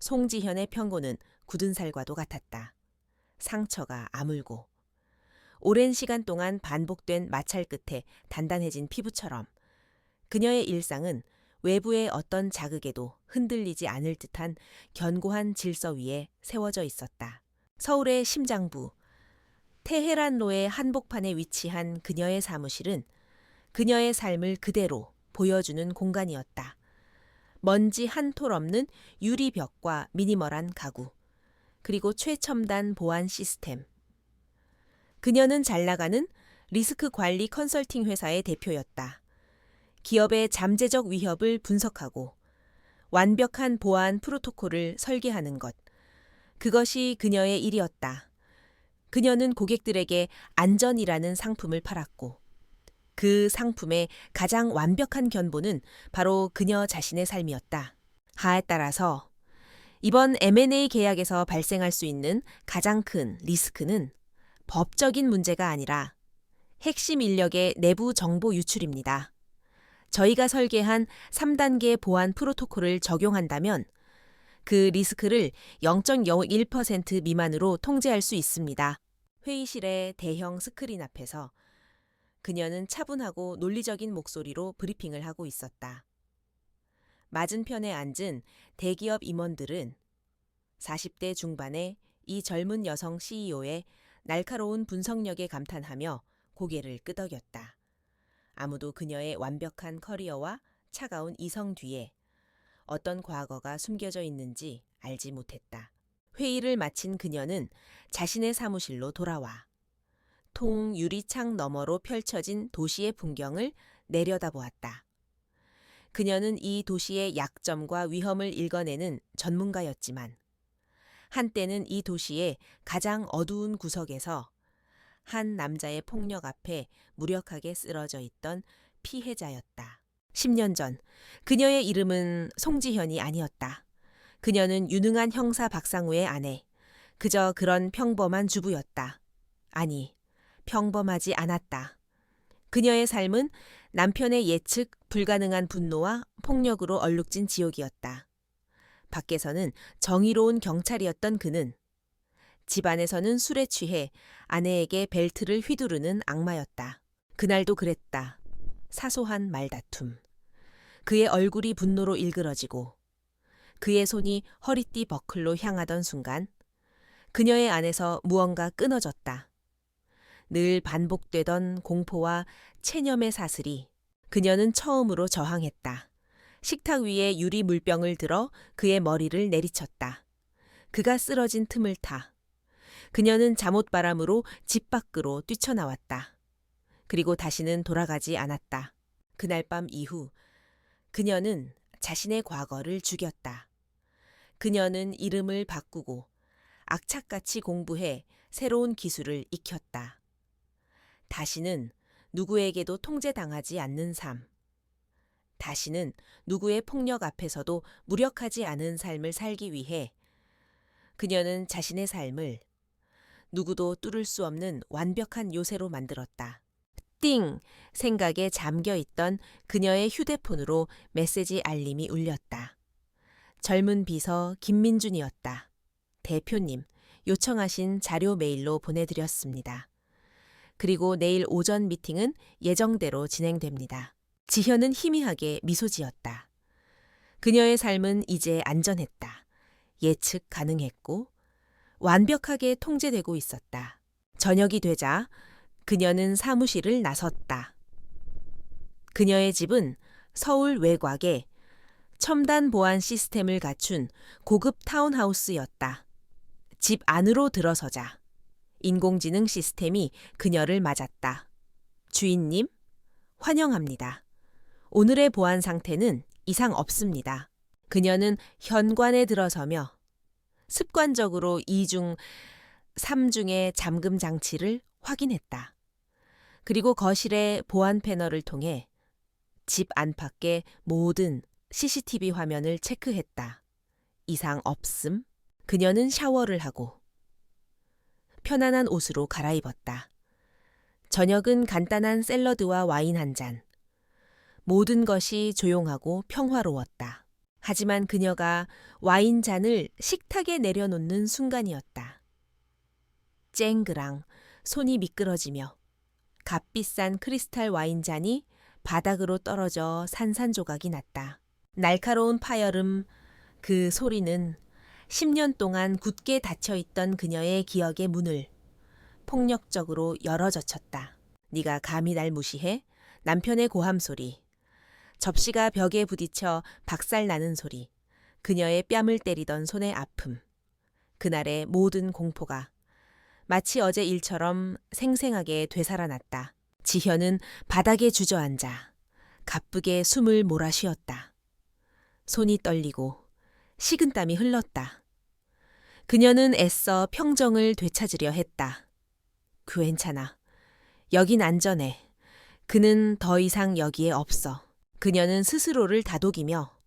송지현의 편고는 굳은 살과도 같았다. 상처가 아물고 오랜 시간 동안 반복된 마찰 끝에 단단해진 피부처럼 그녀의 일상은 외부의 어떤 자극에도 흔들리지 않을 듯한 견고한 질서 위에 세워져 있었다. 서울의 심장부, 테헤란로의 한복판에 위치한 그녀의 사무실은 그녀의 삶을 그대로 보여주는 공간이었다. 먼지 한 톨 없는 유리벽과 미니멀한 가구, 그리고 최첨단 보안 시스템. 그녀는 잘 나가는 리스크 관리 컨설팅 회사의 대표였다. 기업의 잠재적 위협을 분석하고 완벽한 보안 프로토콜을 설계하는 것. 그것이 그녀의 일이었다. 그녀는 고객들에게 안전이라는 상품을 팔았고 그 상품의 가장 완벽한 견본은 바로 그녀 자신의 삶이었다. 하에 따라서 이번 M&A 계약에서 발생할 수 있는 가장 큰 리스크는 법적인 문제가 아니라 핵심 인력의 내부 정보 유출입니다. 저희가 설계한 3단계 보안 프로토콜을 적용한다면 그 리스크를 0.01% 미만으로 통제할 수 있습니다. 회의실의 대형 스크린 앞에서 그녀는 차분하고 논리적인 목소리로 브리핑을 하고 있었다. 맞은편에 앉은 대기업 임원들은 40대 중반의 이 젊은 여성 CEO의 날카로운 분석력에 감탄하며 고개를 끄덕였다. 아무도 그녀의 완벽한 커리어와 차가운 이성 뒤에 어떤 과거가 숨겨져 있는지 알지 못했다. 회의를 마친 그녀는 자신의 사무실로 돌아와 통 유리창 너머로 펼쳐진 도시의 풍경을 내려다보았다. 그녀는 이 도시의 약점과 위험을 읽어내는 전문가였지만 한때는 이 도시의 가장 어두운 구석에서 한 남자의 폭력 앞에 무력하게 쓰러져 있던 피해자였다. 10년 전 그녀의 이름은 송지현이 아니었다. 그녀는 유능한 형사 박상우의 아내, 그저 그런 평범한 주부였다. 아니, 평범하지 않았다. 그녀의 삶은 남편의 예측 불가능한 분노와 폭력으로 얼룩진 지옥이었다. 밖에서는 정의로운 경찰이었던 그는 집안에서는 술에 취해 아내에게 벨트를 휘두르는 악마였다. 그날도 그랬다. 사소한 말다툼. 그의 얼굴이 분노로 일그러지고 그의 손이 허리띠 버클로 향하던 순간 그녀의 안에서 무언가 끊어졌다. 늘 반복되던 공포와 체념의 사슬이 그녀는 처음으로 저항했다. 식탁 위에 유리 물병을 들어 그의 머리를 내리쳤다. 그가 쓰러진 틈을 타 그녀는 잠옷바람으로 집 밖으로 뛰쳐나왔다. 그리고 다시는 돌아가지 않았다. 그날 밤 이후 그녀는 자신의 과거를 죽였다. 그녀는 이름을 바꾸고 악착같이 공부해 새로운 기술을 익혔다. 다시는 누구에게도 통제당하지 않는 삶. 다시는 누구의 폭력 앞에서도 무력하지 않은 삶을 살기 위해 그녀는 자신의 삶을 누구도 뚫을 수 없는 완벽한 요새로 만들었다. 띵! 생각에 잠겨있던 그녀의 휴대폰으로 메시지 알림이 울렸다. 젊은 비서 김민준이었다. 대표님, 요청하신 자료 메일로 보내드렸습니다. 그리고 내일 오전 미팅은 예정대로 진행됩니다. 지현은 희미하게 미소 지었다. 그녀의 삶은 이제 안전했다. 예측 가능했고 완벽하게 통제되고 있었다. 저녁이 되자 그녀는 사무실을 나섰다. 그녀의 집은 서울 외곽에 첨단 보안 시스템을 갖춘 고급 타운하우스였다. 집 안으로 들어서자 인공지능 시스템이 그녀를 맞았다. 주인님, 환영합니다. 오늘의 보안 상태는 이상 없습니다. 그녀는 현관에 들어서며 습관적으로 2중, 3중의 잠금 장치를 확인했다. 그리고 거실의 보안 패널을 통해 집 안팎의 모든 CCTV 화면을 체크했다. 이상 없음. 그녀는 샤워를 하고 편안한 옷으로 갈아입었다. 저녁은 간단한 샐러드와 와인 한 잔. 모든 것이 조용하고 평화로웠다. 하지만 그녀가 와인잔을 식탁에 내려놓는 순간이었다. 쨍그랑 손이 미끄러지며 값비싼 크리스탈 와인잔이 바닥으로 떨어져 산산조각이 났다. 날카로운 파열음, 그 소리는 10년 동안 굳게 닫혀있던 그녀의 기억의 문을 폭력적으로 열어젖혔다. 네가 감히 날 무시해? 남편의 고함 소리, 접시가 벽에 부딪혀 박살나는 소리, 그녀의 뺨을 때리던 손의 아픔, 그날의 모든 공포가 마치 어제 일처럼 생생하게 되살아났다. 지현은 바닥에 주저앉아 가쁘게 숨을 몰아쉬었다. 손이 떨리고 식은땀이 흘렀다. 그녀는 애써 평정을 되찾으려 했다. 괜찮아. 여긴 안전해. 그는 더 이상 여기에 없어. 그녀는 스스로를 다독이며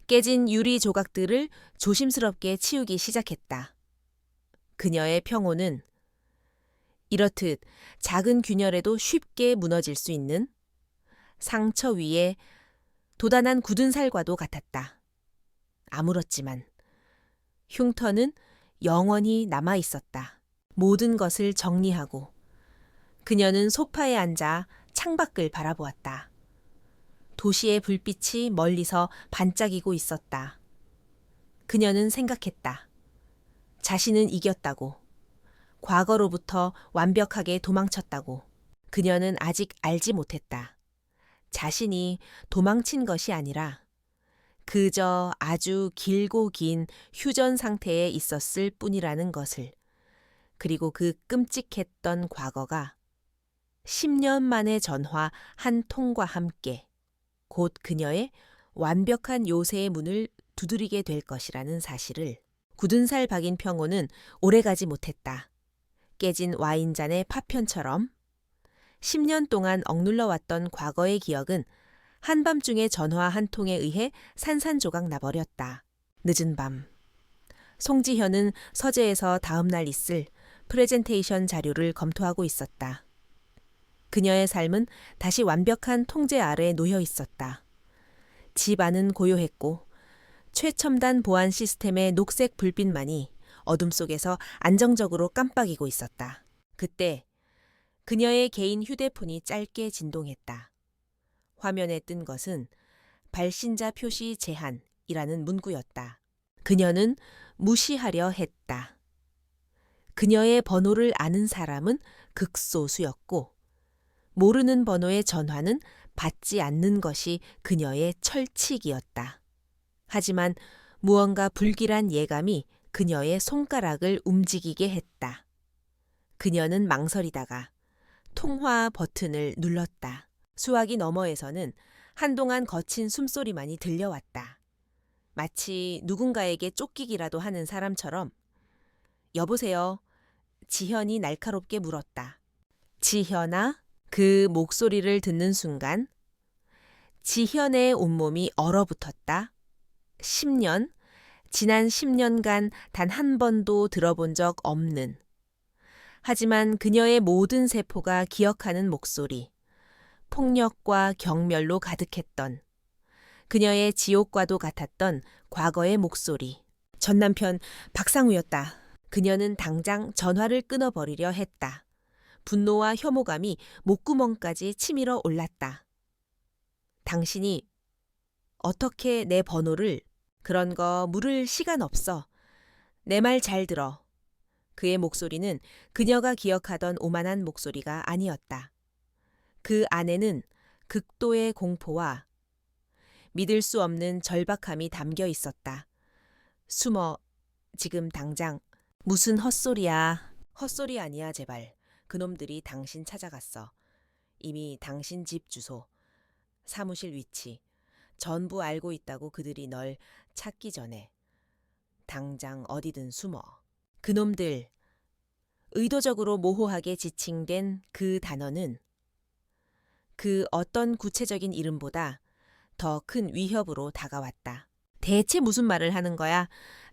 깨진 유리 조각들을 조심스럽게 치우기 시작했다. 그녀의 평온은 이렇듯 작은 균열에도 쉽게 무너질 수 있는 상처 위에 도단한 굳은 살과도 같았다. 아물었지만 흉터는 영원히 남아 있었다. 모든 것을 정리하고 그녀는 소파에 앉아 창밖을 바라보았다. 도시의 불빛이 멀리서 반짝이고 있었다. 그녀는 생각했다. 자신은 이겼다고. 과거로부터 완벽하게 도망쳤다고. 그녀는 아직 알지 못했다. 자신이 도망친 것이 아니라 그저 아주 길고 긴 휴전 상태에 있었을 뿐이라는 것을. 그리고 그 끔찍했던 과거가 10년 만의 전화 한 통과 함께 곧 그녀의 완벽한 요새의 문을 두드리게 될 것이라는 사실을. 굳은 살 박인 평온은 오래가지 못했다. 깨진 와인잔의 파편처럼 10년 동안 억눌러왔던 과거의 기억은 한밤중에 전화 한 통에 의해 산산조각 나버렸다. 늦은 밤. 송지현은 서재에서 다음 날 있을 프레젠테이션 자료를 검토하고 있었다. 그녀의 삶은 다시 완벽한 통제 아래 놓여 있었다. 집 안은 고요했고 최첨단 보안 시스템의 녹색 불빛만이 어둠 속에서 안정적으로 깜빡이고 있었다. 그때 그녀의 개인 휴대폰이 짧게 진동했다. 화면에 뜬 것은 발신자 표시 제한이라는 문구였다. 그녀는 무시하려 했다. 그녀의 번호를 아는 사람은 극소수였고 모르는 번호의 전화는 받지 않는 것이 그녀의 철칙이었다. 하지만 무언가 불길한 예감이 그녀의 손가락을 움직이게 했다. 그녀는 망설이다가 통화 버튼을 눌렀다. 수화기 너머에서는 한동안 거친 숨소리만이 들려왔다. 마치 누군가에게 쫓기기라도 하는 사람처럼. 여보세요. 지현이 날카롭게 물었다. 지현아? 그 목소리를 듣는 순간 지현의 온몸이 얼어붙었다. 10년, 지난 10년간 단 한 번도 들어본 적 없는. 하지만 그녀의 모든 세포가 기억하는 목소리. 폭력과 경멸로 가득했던, 그녀의 지옥과도 같았던 과거의 목소리. 전 남편 박상우였다. 그녀는 당장 전화를 끊어버리려 했다. 분노와 혐오감이 목구멍까지 치밀어 올랐다. 당신이 어떻게 내 번호를. 그런 거 물을 시간 없어. 내 말 잘 들어. 그의 목소리는 그녀가 기억하던 오만한 목소리가 아니었다. 그 안에는 극도의 공포와 믿을 수 없는 절박함이 담겨 있었다. 숨어, 지금 당장. 무슨 헛소리야. 헛소리 아니야, 제발. 그놈들이 당신 찾아갔어. 이미 당신 집 주소, 사무실 위치, 전부 알고 있다고 그들이 널 찾기 전에. 당장 어디든 숨어. 그놈들. 의도적으로 모호하게 지칭된 그 단어는 그 어떤 구체적인 이름보다 더 큰 위협으로 다가왔다. 대체 무슨 말을 하는 거야?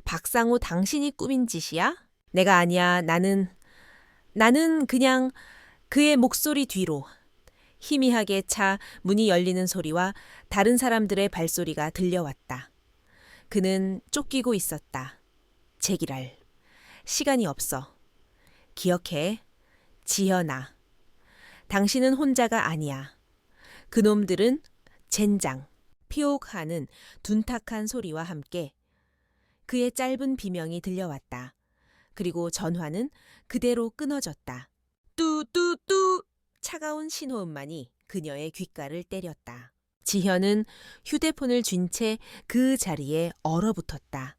박상우 당신이 꾸민 짓이야? 내가 아니야. 나는 그냥 그의 목소리 뒤로 희미하게 차 문이 열리는 소리와 다른 사람들의 발소리가 들려왔다. 그는 쫓기고 있었다. 제기랄. 시간이 없어. 기억해. 지현아. 당신은 혼자가 아니야. 그놈들은 젠장. 피옥하는 둔탁한 소리와 함께 그의 짧은 비명이 들려왔다. 그리고 전화는 그대로 끊어졌다. 뚜뚜뚜 차가운 신호음만이 그녀의 귓가를 때렸다. 지현은 휴대폰을 쥔 채 그 자리에 얼어붙었다.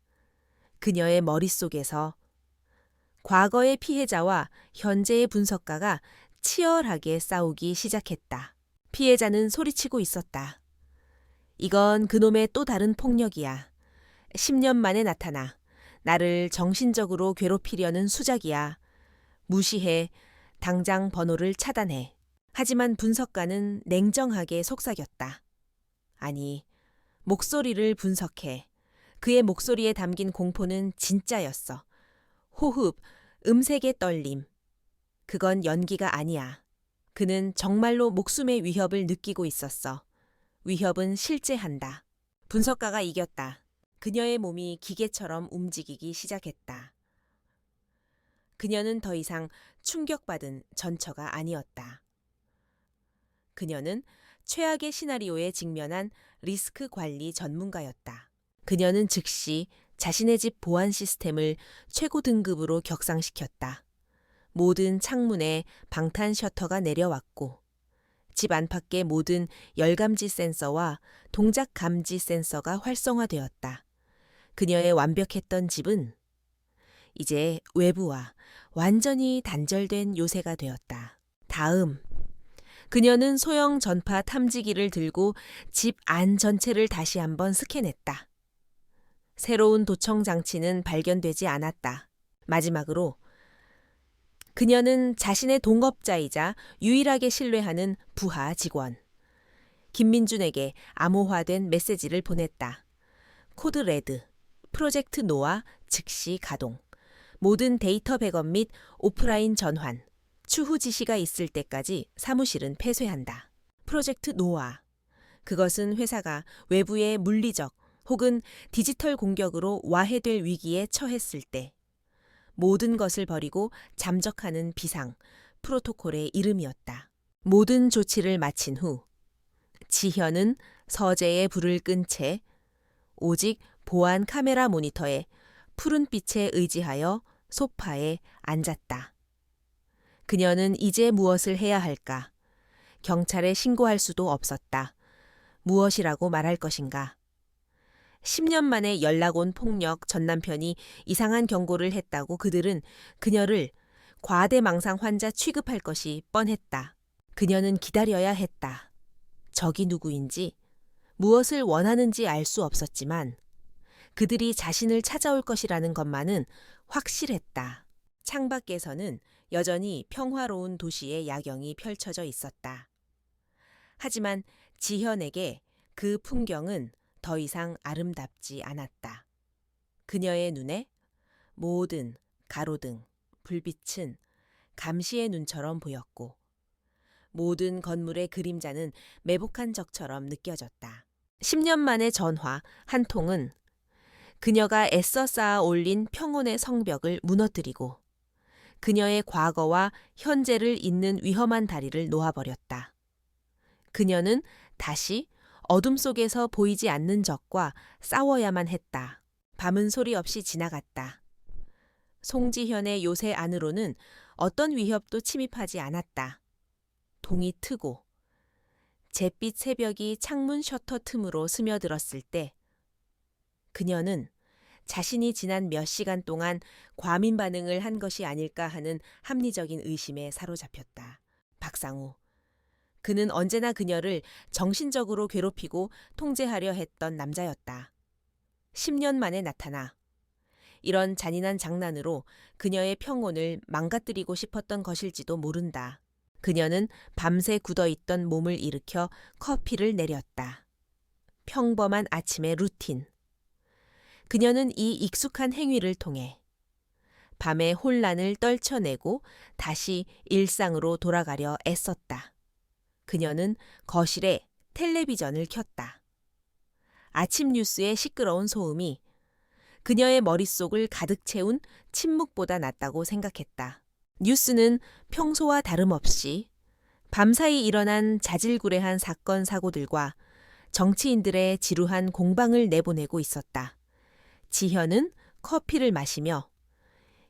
그녀의 머릿속에서 과거의 피해자와 현재의 분석가가 치열하게 싸우기 시작했다. 피해자는 소리치고 있었다. 이건 그놈의 또 다른 폭력이야. 10년 만에 나타나. 나를 정신적으로 괴롭히려는 수작이야. 무시해. 당장 번호를 차단해. 하지만 분석가는 냉정하게 속삭였다. 아니, 목소리를 분석해. 그의 목소리에 담긴 공포는 진짜였어. 호흡, 음색의 떨림. 그건 연기가 아니야. 그는 정말로 목숨의 위협을 느끼고 있었어. 위협은 실제한다. 분석가가 이겼다. 그녀의 몸이 기계처럼 움직이기 시작했다. 그녀는 더 이상 충격받은 전처가 아니었다. 그녀는 최악의 시나리오에 직면한 리스크 관리 전문가였다. 그녀는 즉시 자신의 집 보안 시스템을 최고 등급으로 격상시켰다. 모든 창문에 방탄 셔터가 내려왔고 집 안팎의 모든 열감지 센서와 동작 감지 센서가 활성화되었다. 그녀의 완벽했던 집은 이제 외부와 완전히 단절된 요새가 되었다. 다음, 그녀는 소형 전파 탐지기를 들고 집 안 전체를 다시 한번 스캔했다. 새로운 도청 장치는 발견되지 않았다. 마지막으로 그녀는 자신의 동업자이자 유일하게 신뢰하는 부하 직원 김민준에게 암호화된 메시지를 보냈다. 코드 레드, 프로젝트 노아 즉시 가동, 모든 데이터 백업 및 오프라인 전환, 추후 지시가 있을 때까지 사무실은 폐쇄한다. 프로젝트 노아, 그것은 회사가 외부의 물리적 혹은 디지털 공격으로 와해될 위기에 처했을 때 모든 것을 버리고 잠적하는 비상, 프로토콜의 이름이었다. 모든 조치를 마친 후 지현은 서재의 불을 끈 채 오직 보안 카메라 모니터에 푸른 빛에 의지하여 소파에 앉았다. 그녀는 이제 무엇을 해야 할까? 경찰에 신고할 수도 없었다. 무엇이라고 말할 것인가? 10년 만에 연락 온 폭력 전 남편이 이상한 경고를 했다고 그들은 그녀를 과대망상 환자 취급할 것이 뻔했다. 그녀는 기다려야 했다. 적이 누구인지, 무엇을 원하는지 알 수 없었지만 그들이 자신을 찾아올 것이라는 것만은 확실했다. 창밖에서는 여전히 평화로운 도시의 야경이 펼쳐져 있었다. 하지만 지현에게 그 풍경은 더 이상 아름답지 않았다. 그녀의 눈에 모든 가로등, 불빛은 감시의 눈처럼 보였고 모든 건물의 그림자는 매복한 적처럼 느껴졌다. 10년 만의 전화 한 통은 그녀가 애써 쌓아 올린 평온의 성벽을 무너뜨리고 그녀의 과거와 현재를 잇는 위험한 다리를 놓아버렸다. 그녀는 다시 어둠 속에서 보이지 않는 적과 싸워야만 했다. 밤은 소리 없이 지나갔다. 송지현의 요새 안으로는 어떤 위협도 침입하지 않았다. 동이 트고 잿빛 새벽이 창문 셔터 틈으로 스며들었을 때 그녀는 자신이 지난 몇 시간 동안 과민 반응을 한 것이 아닐까 하는 합리적인 의심에 사로잡혔다. 박상우. 그는 언제나 그녀를 정신적으로 괴롭히고 통제하려 했던 남자였다. 10년 만에 나타나 이런 잔인한 장난으로 그녀의 평온을 망가뜨리고 싶었던 것일지도 모른다. 그녀는 밤새 굳어있던 몸을 일으켜 커피를 내렸다. 평범한 아침의 루틴. 그녀는 이 익숙한 행위를 통해 밤의 혼란을 떨쳐내고 다시 일상으로 돌아가려 애썼다. 그녀는 거실에 텔레비전을 켰다. 아침 뉴스의 시끄러운 소음이 그녀의 머릿속을 가득 채운 침묵보다 낫다고 생각했다. 뉴스는 평소와 다름없이 밤사이 일어난 자질구레한 사건 사고들과 정치인들의 지루한 공방을 내보내고 있었다. 지현은 커피를 마시며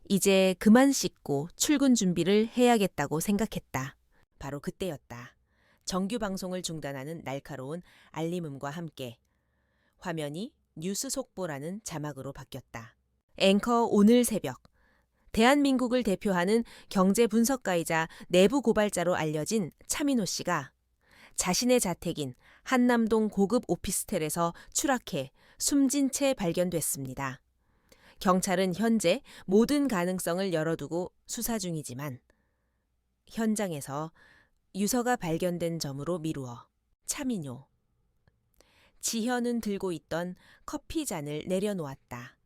이제 그만 씻고 출근 준비를 해야겠다고 생각했다. 바로 그때였다. 정규 방송을 중단하는 날카로운 알림음과 함께 화면이 뉴스 속보라는 자막으로 바뀌었다. 앵커 오늘 새벽. 대한민국을 대표하는 경제 분석가이자 내부 고발자로 알려진 차민호 씨가 자신의 자택인 한남동 고급 오피스텔에서 추락해 숨진 채 발견됐습니다. 경찰은 현재 모든 가능성을 열어두고 수사 중이지만 현장에서 유서가 발견된 점으로 미루어 차민호. 지현은 들고 있던 커피 잔을 내려놓았다.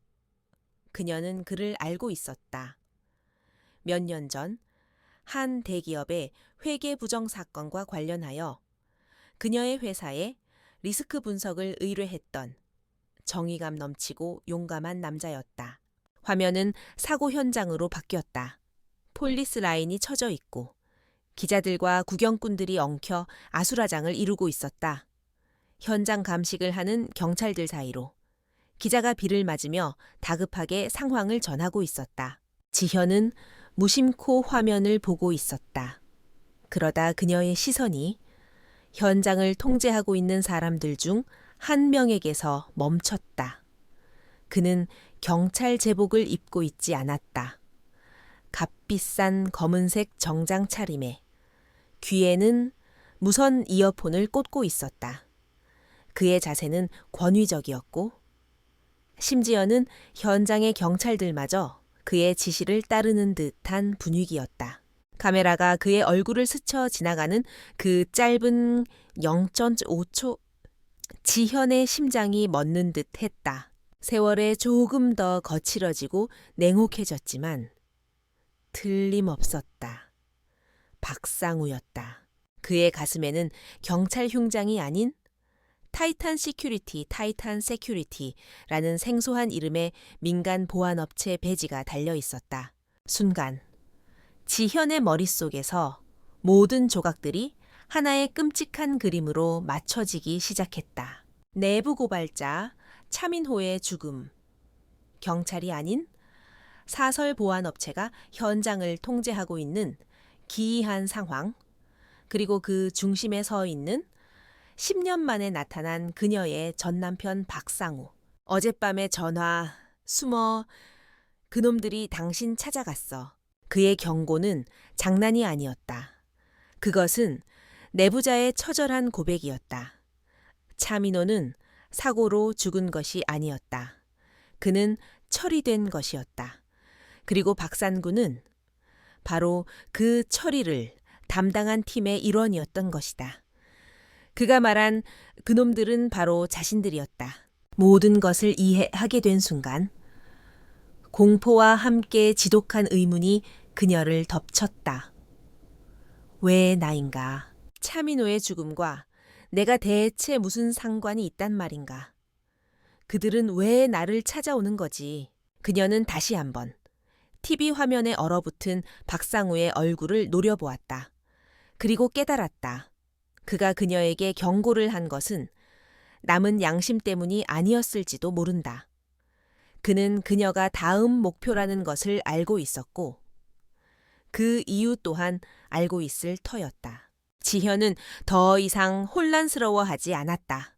그녀는 그를 알고 있었다. 몇 년 전 한 대기업의 회계 부정 사건과 관련하여 그녀의 회사에 리스크 분석을 의뢰했던 정의감 넘치고 용감한 남자였다. 화면은 사고 현장으로 바뀌었다. 폴리스 라인이 쳐져 있고 기자들과 구경꾼들이 엉켜 아수라장을 이루고 있었다. 현장 감식을 하는 경찰들 사이로 기자가 비를 맞으며 다급하게 상황을 전하고 있었다. 지현은 무심코 화면을 보고 있었다. 그러다 그녀의 시선이 현장을 통제하고 있는 사람들 중 한 명에게서 멈췄다. 그는 경찰 제복을 입고 있지 않았다. 값비싼 검은색 정장 차림에 귀에는 무선 이어폰을 꽂고 있었다. 그의 자세는 권위적이었고 심지어는 현장의 경찰들마저 그의 지시를 따르는 듯한 분위기였다. 카메라가 그의 얼굴을 스쳐 지나가는 그 짧은 0.5초 지현의 심장이 멎는 듯 했다. 세월에 조금 더 거칠어지고 냉혹해졌지만 틀림없었다. 박상우였다. 그의 가슴에는 경찰 흉장이 아닌 타이탄 세큐리티라는 생소한 이름의 민간 보안업체 배지가 달려 있었다. 순간 지현의 머릿속에서 모든 조각들이 하나의 끔찍한 그림으로 맞춰지기 시작했다. 내부 고발자 차민호의 죽음. 경찰이 아닌 사설 보안업체가 현장을 통제하고 있는 기이한 상황. 그리고 그 중심에 서 있는 10년 만에 나타난 그녀의 전남편 박상우. 어젯밤에 전화, 숨어 그놈들이 당신 찾아갔어. 그의 경고는 장난이 아니었다. 그것은 내부자의 처절한 고백이었다. 차민호는 사고로 죽은 것이 아니었다. 그는 처리된 것이었다. 그리고 박산구는 바로 그 처리를 담당한 팀의 일원이었던 것이다. 그가 말한 그놈들은 바로 자신들이었다. 모든 것을 이해하게 된 순간 공포와 함께 지독한 의문이 그녀를 덮쳤다. 왜 나인가? 차민호의 죽음과 내가 대체 무슨 상관이 있단 말인가? 그들은 왜 나를 찾아오는 거지? 그녀는 다시 한번 TV 화면에 얼어붙은 박상우의 얼굴을 노려보았다. 그리고 깨달았다. 그가 그녀에게 경고를 한 것은 남은 양심 때문이 아니었을지도 모른다. 그는 그녀가 다음 목표라는 것을 알고 있었고 그 이유 또한 알고 있을 터였다. 지현은 더 이상 혼란스러워하지 않았다.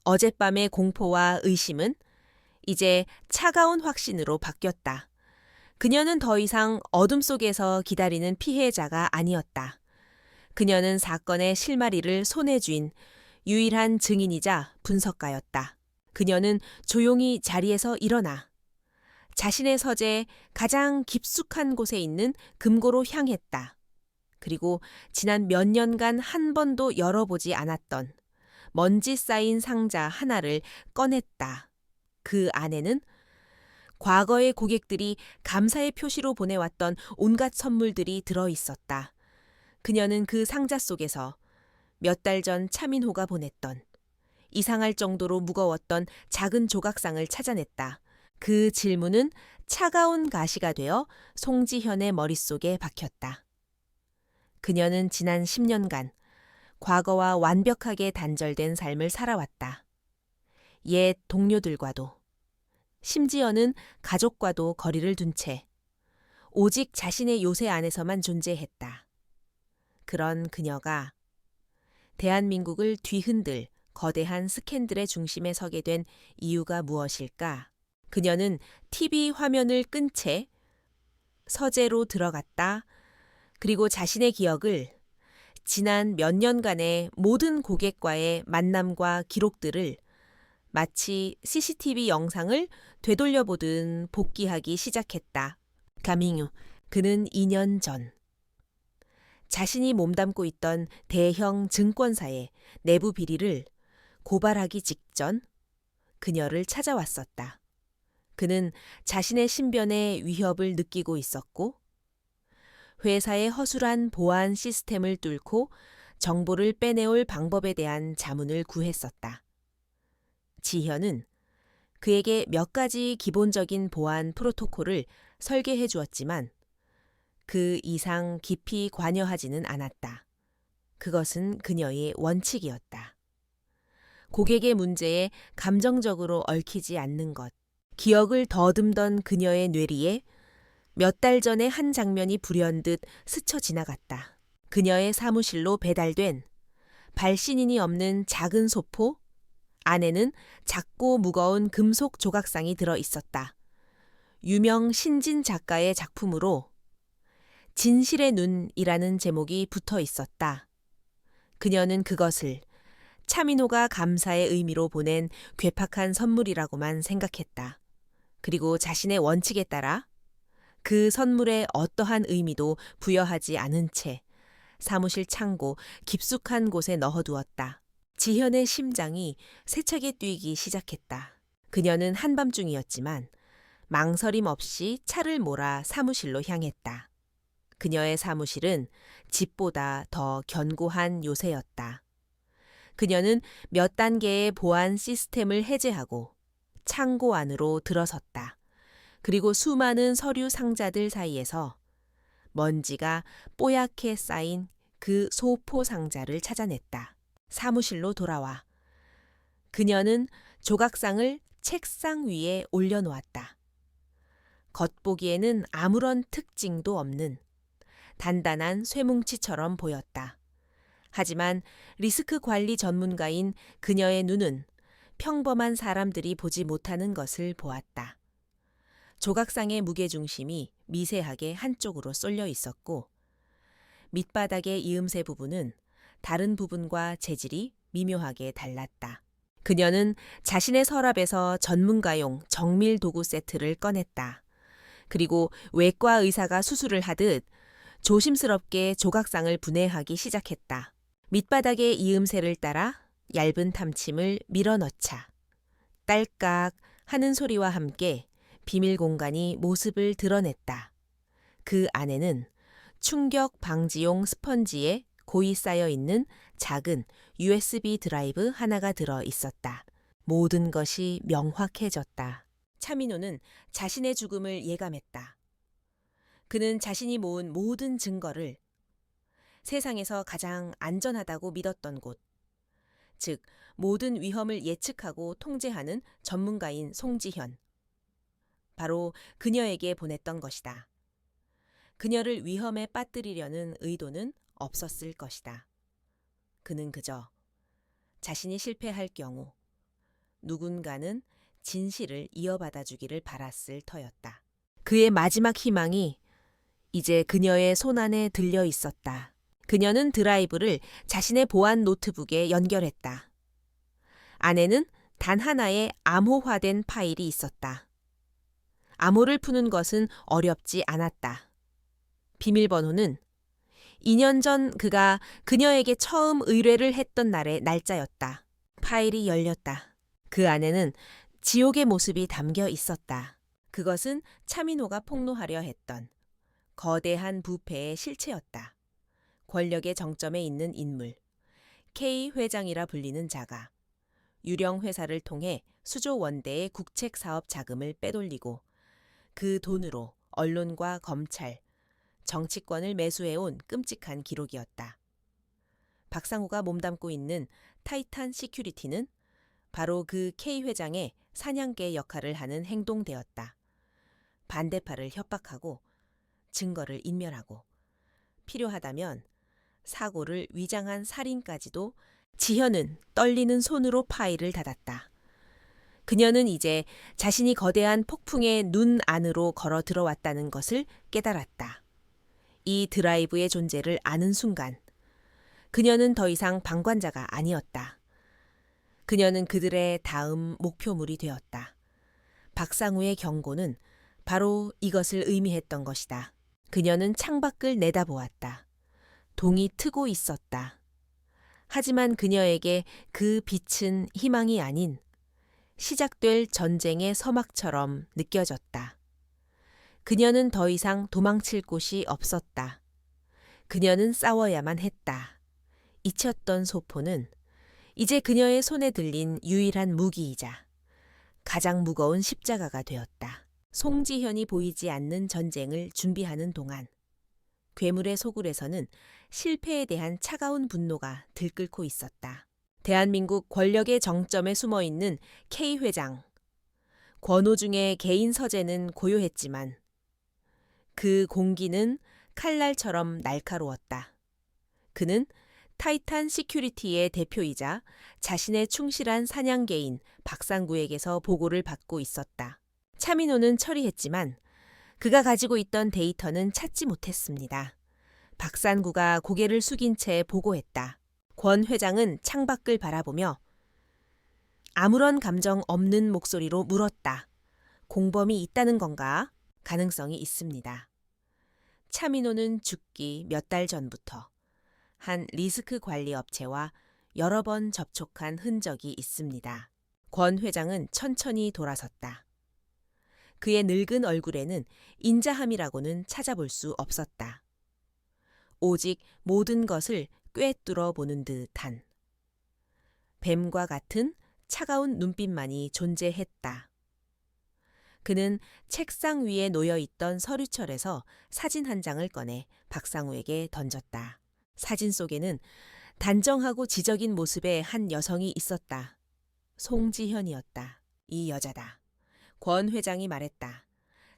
어젯밤의 공포와 의심은 이제 차가운 확신으로 바뀌었다. 그녀는 더 이상 어둠 속에서 기다리는 피해자가 아니었다. 그녀는 사건의 실마리를 손에 쥔 유일한 증인이자 분석가였다. 그녀는 조용히 자리에서 일어나 자신의 서재의 가장 깊숙한 곳에 있는 금고로 향했다. 그리고 지난 몇 년간 한 번도 열어보지 않았던 먼지 쌓인 상자 하나를 꺼냈다. 그 안에는 과거의 고객들이 감사의 표시로 보내왔던 온갖 선물들이 들어 있었다. 그녀는 그 상자 속에서 몇 달 전 차민호가 보냈던 이상할 정도로 무거웠던 작은 조각상을 찾아냈다. 그 질문은 차가운 가시가 되어 송지현의 머릿속에 박혔다. 그녀는 지난 10년간 과거와 완벽하게 단절된 삶을 살아왔다. 옛 동료들과도, 심지어는 가족과도 거리를 둔 채 오직 자신의 요새 안에서만 존재했다. 그런 그녀가 대한민국을 뒤흔들 거대한 스캔들의 중심에 서게 된 이유가 무엇일까? 그녀는 TV 화면을 끈 채 서재로 들어갔다. 그리고 자신의 기억을, 지난 몇 년간의 모든 고객과의 만남과 기록들을 마치 CCTV 영상을 되돌려보듯 복기하기 시작했다. 가밍유, 그는 2년 전 자신이 몸담고 있던 대형 증권사의 내부 비리를 고발하기 직전 그녀를 찾아왔었다. 그는 자신의 신변에 위협을 느끼고 있었고 회사의 허술한 보안 시스템을 뚫고 정보를 빼내올 방법에 대한 자문을 구했었다. 지현은 그에게 몇 가지 기본적인 보안 프로토콜을 설계해 주었지만 그 이상 깊이 관여하지는 않았다. 그것은 그녀의 원칙이었다. 고객의 문제에 감정적으로 얽히지 않는 것. 기억을 더듬던 그녀의 뇌리에 몇 달 전의 한 장면이 불현듯 스쳐 지나갔다. 그녀의 사무실로 배달된 발신인이 없는 작은 소포, 안에는 작고 무거운 금속 조각상이 들어 있었다. 유명 신진 작가의 작품으로 진실의 눈이라는 제목이 붙어 있었다. 그녀는 그것을 차민호가 감사의 의미로 보낸 괴팍한 선물이라고만 생각했다. 그리고 자신의 원칙에 따라 그 선물에 어떠한 의미도 부여하지 않은 채 사무실 창고 깊숙한 곳에 넣어두었다. 지현의 심장이 세차게 뛰기 시작했다. 그녀는 한밤중이었지만 망설임 없이 차를 몰아 사무실로 향했다. 그녀의 사무실은 집보다 더 견고한 요새였다. 그녀는 몇 단계의 보안 시스템을 해제하고 창고 안으로 들어섰다. 그리고 수많은 서류 상자들 사이에서 먼지가 뽀얗게 쌓인 그 소포 상자를 찾아냈다. 사무실로 돌아와 그녀는 조각상을 책상 위에 올려놓았다. 겉보기에는 아무런 특징도 없는 단단한 쇠뭉치처럼 보였다. 하지만 리스크 관리 전문가인 그녀의 눈은 평범한 사람들이 보지 못하는 것을 보았다. 조각상의 무게중심이 미세하게 한쪽으로 쏠려 있었고 밑바닥의 이음새 부분은 다른 부분과 재질이 미묘하게 달랐다. 그녀는 자신의 서랍에서 전문가용 정밀 도구 세트를 꺼냈다. 그리고 외과 의사가 수술을 하듯 조심스럽게 조각상을 분해하기 시작했다. 밑바닥의 이음새를 따라 얇은 탐침을 밀어넣자 딸깍 하는 소리와 함께 비밀 공간이 모습을 드러냈다. 그 안에는 충격 방지용 스펀지에 고이 쌓여 있는 작은 USB 드라이브 하나가 들어 있었다. 모든 것이 명확해졌다. 차민호는 자신의 죽음을 예감했다. 그는 자신이 모은 모든 증거를 세상에서 가장 안전하다고 믿었던 곳, 즉 모든 위험을 예측하고 통제하는 전문가인 송지현, 바로 그녀에게 보냈던 것이다. 그녀를 위험에 빠뜨리려는 의도는 없었을 것이다. 그는 그저 자신이 실패할 경우 누군가는 진실을 이어받아 주기를 바랐을 터였다. 그의 마지막 희망이 이제 그녀의 손안에 들려 있었다. 그녀는 드라이브를 자신의 보안 노트북에 연결했다. 안에는 단 하나의 암호화된 파일이 있었다. 암호를 푸는 것은 어렵지 않았다. 비밀번호는 2년 전 그가 그녀에게 처음 의뢰를 했던 날의 날짜였다. 파일이 열렸다. 그 안에는 지옥의 모습이 담겨 있었다. 그것은 차민호가 폭로하려 했던 거대한 부패의 실체였다. 권력의 정점에 있는 인물, K 회장이라 불리는 자가 유령 회사를 통해 수조 원대의 국책 사업 자금을 빼돌리고 그 돈으로 언론과 검찰, 정치권을 매수해온 끔찍한 기록이었다. 박상우가 몸담고 있는 타이탄 시큐리티는 바로 그 K 회장의 사냥개 역할을 하는 행동대였다. 반대파를 협박하고 증거를 인멸하고 필요하다면 사고를 위장한 살인까지도 지현은 떨리는 손으로 파일을 닫았다. 그녀는 이제 자신이 거대한 폭풍의 눈 안으로 걸어 들어왔다는 것을 깨달았다. 이 드라이브의 존재를 아는 순간 그녀는 더 이상 방관자가 아니었다. 그녀는 그들의 다음 목표물이 되었다. 박상우의 경고는 바로 이것을 의미했던 것이다. 그녀는 창밖을 내다보았다. 동이 트고 있었다. 하지만 그녀에게 그 빛은 희망이 아닌 시작될 전쟁의 서막처럼 느껴졌다. 그녀는 더 이상 도망칠 곳이 없었다. 그녀는 싸워야만 했다. 잊혔던 소포는 이제 그녀의 손에 들린 유일한 무기이자 가장 무거운 십자가가 되었다. 송지현이 보이지 않는 전쟁을 준비하는 동안 괴물의 소굴에서는 실패에 대한 차가운 분노가 들끓고 있었다. 대한민국 권력의 정점에 숨어있는 K 회장. 권오중의 개인 서재는 고요했지만 그 공기는 칼날처럼 날카로웠다. 그는 타이탄 시큐리티의 대표이자 자신의 충실한 사냥개인 박상구에게서 보고를 받고 있었다. 차민호는 처리했지만 그가 가지고 있던 데이터는 찾지 못했습니다. 박상구가 고개를 숙인 채 보고했다. 권 회장은 창밖을 바라보며 아무런 감정 없는 목소리로 물었다. 공범이 있다는 건가? 가능성이 있습니다. 차민호는 죽기 몇 달 전부터 한 리스크 관리 업체와 여러 번 접촉한 흔적이 있습니다. 권 회장은 천천히 돌아섰다. 그의 늙은 얼굴에는 인자함이라고는 찾아볼 수 없었다. 오직 모든 것을 꿰뚫어 보는 듯한 뱀과 같은 차가운 눈빛만이 존재했다. 그는 책상 위에 놓여있던 서류철에서 사진 한 장을 꺼내 박상우에게 던졌다. 사진 속에는 단정하고 지적인 모습의 한 여성이 있었다. 송지현이었다. 이 여자다. 권 회장이 말했다.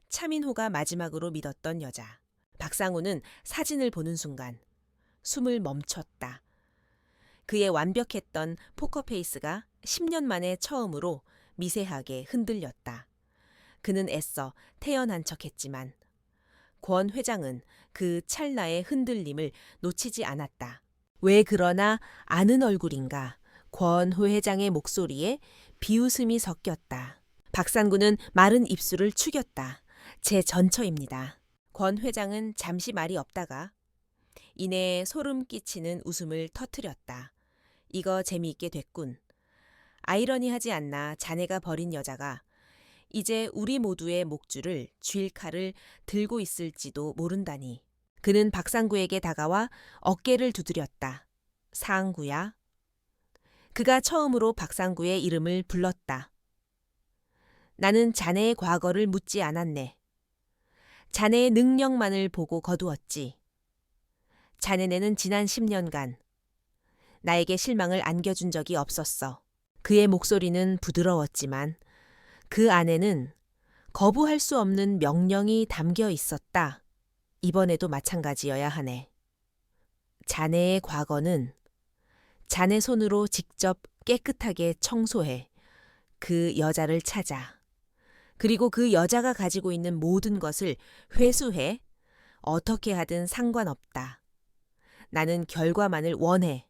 차민호가 마지막으로 믿었던 여자. 박상우는 사진을 보는 순간 숨을 멈췄다. 그의 완벽했던 포커페이스가 10년 만에 처음으로 미세하게 흔들렸다. 그는 애써 태연한 척했지만 권 회장은 그 찰나의 흔들림을 놓치지 않았다. 왜 그러나 아는 얼굴인가? 권 회장의 목소리에 비웃음이 섞였다. 박상구는 마른 입술을 축였다. 제 전처입니다. 권 회장은 잠시 말이 없다가 이내 소름 끼치는 웃음을 터뜨렸다. 이거 재미있게 됐군. 아이러니하지 않나 자네가 버린 여자가 이제 우리 모두의 목줄을 쥘 칼을 들고 있을지도 모른다니. 그는 박상구에게 다가와 어깨를 두드렸다. 상구야. 그가 처음으로 박상구의 이름을 불렀다. 나는 자네의 과거를 묻지 않았네. 자네의 능력만을 보고 거두었지. 자네네는 지난 10년간 나에게 실망을 안겨준 적이 없었어. 그의 목소리는 부드러웠지만 그 안에는 거부할 수 없는 명령이 담겨 있었다. 이번에도 마찬가지여야 하네. 자네의 과거는 자네 손으로 직접 깨끗하게 청소해 그 여자를 찾아. 그리고 그 여자가 가지고 있는 모든 것을 회수해. 어떻게 하든 상관없다. 나는 결과만을 원해.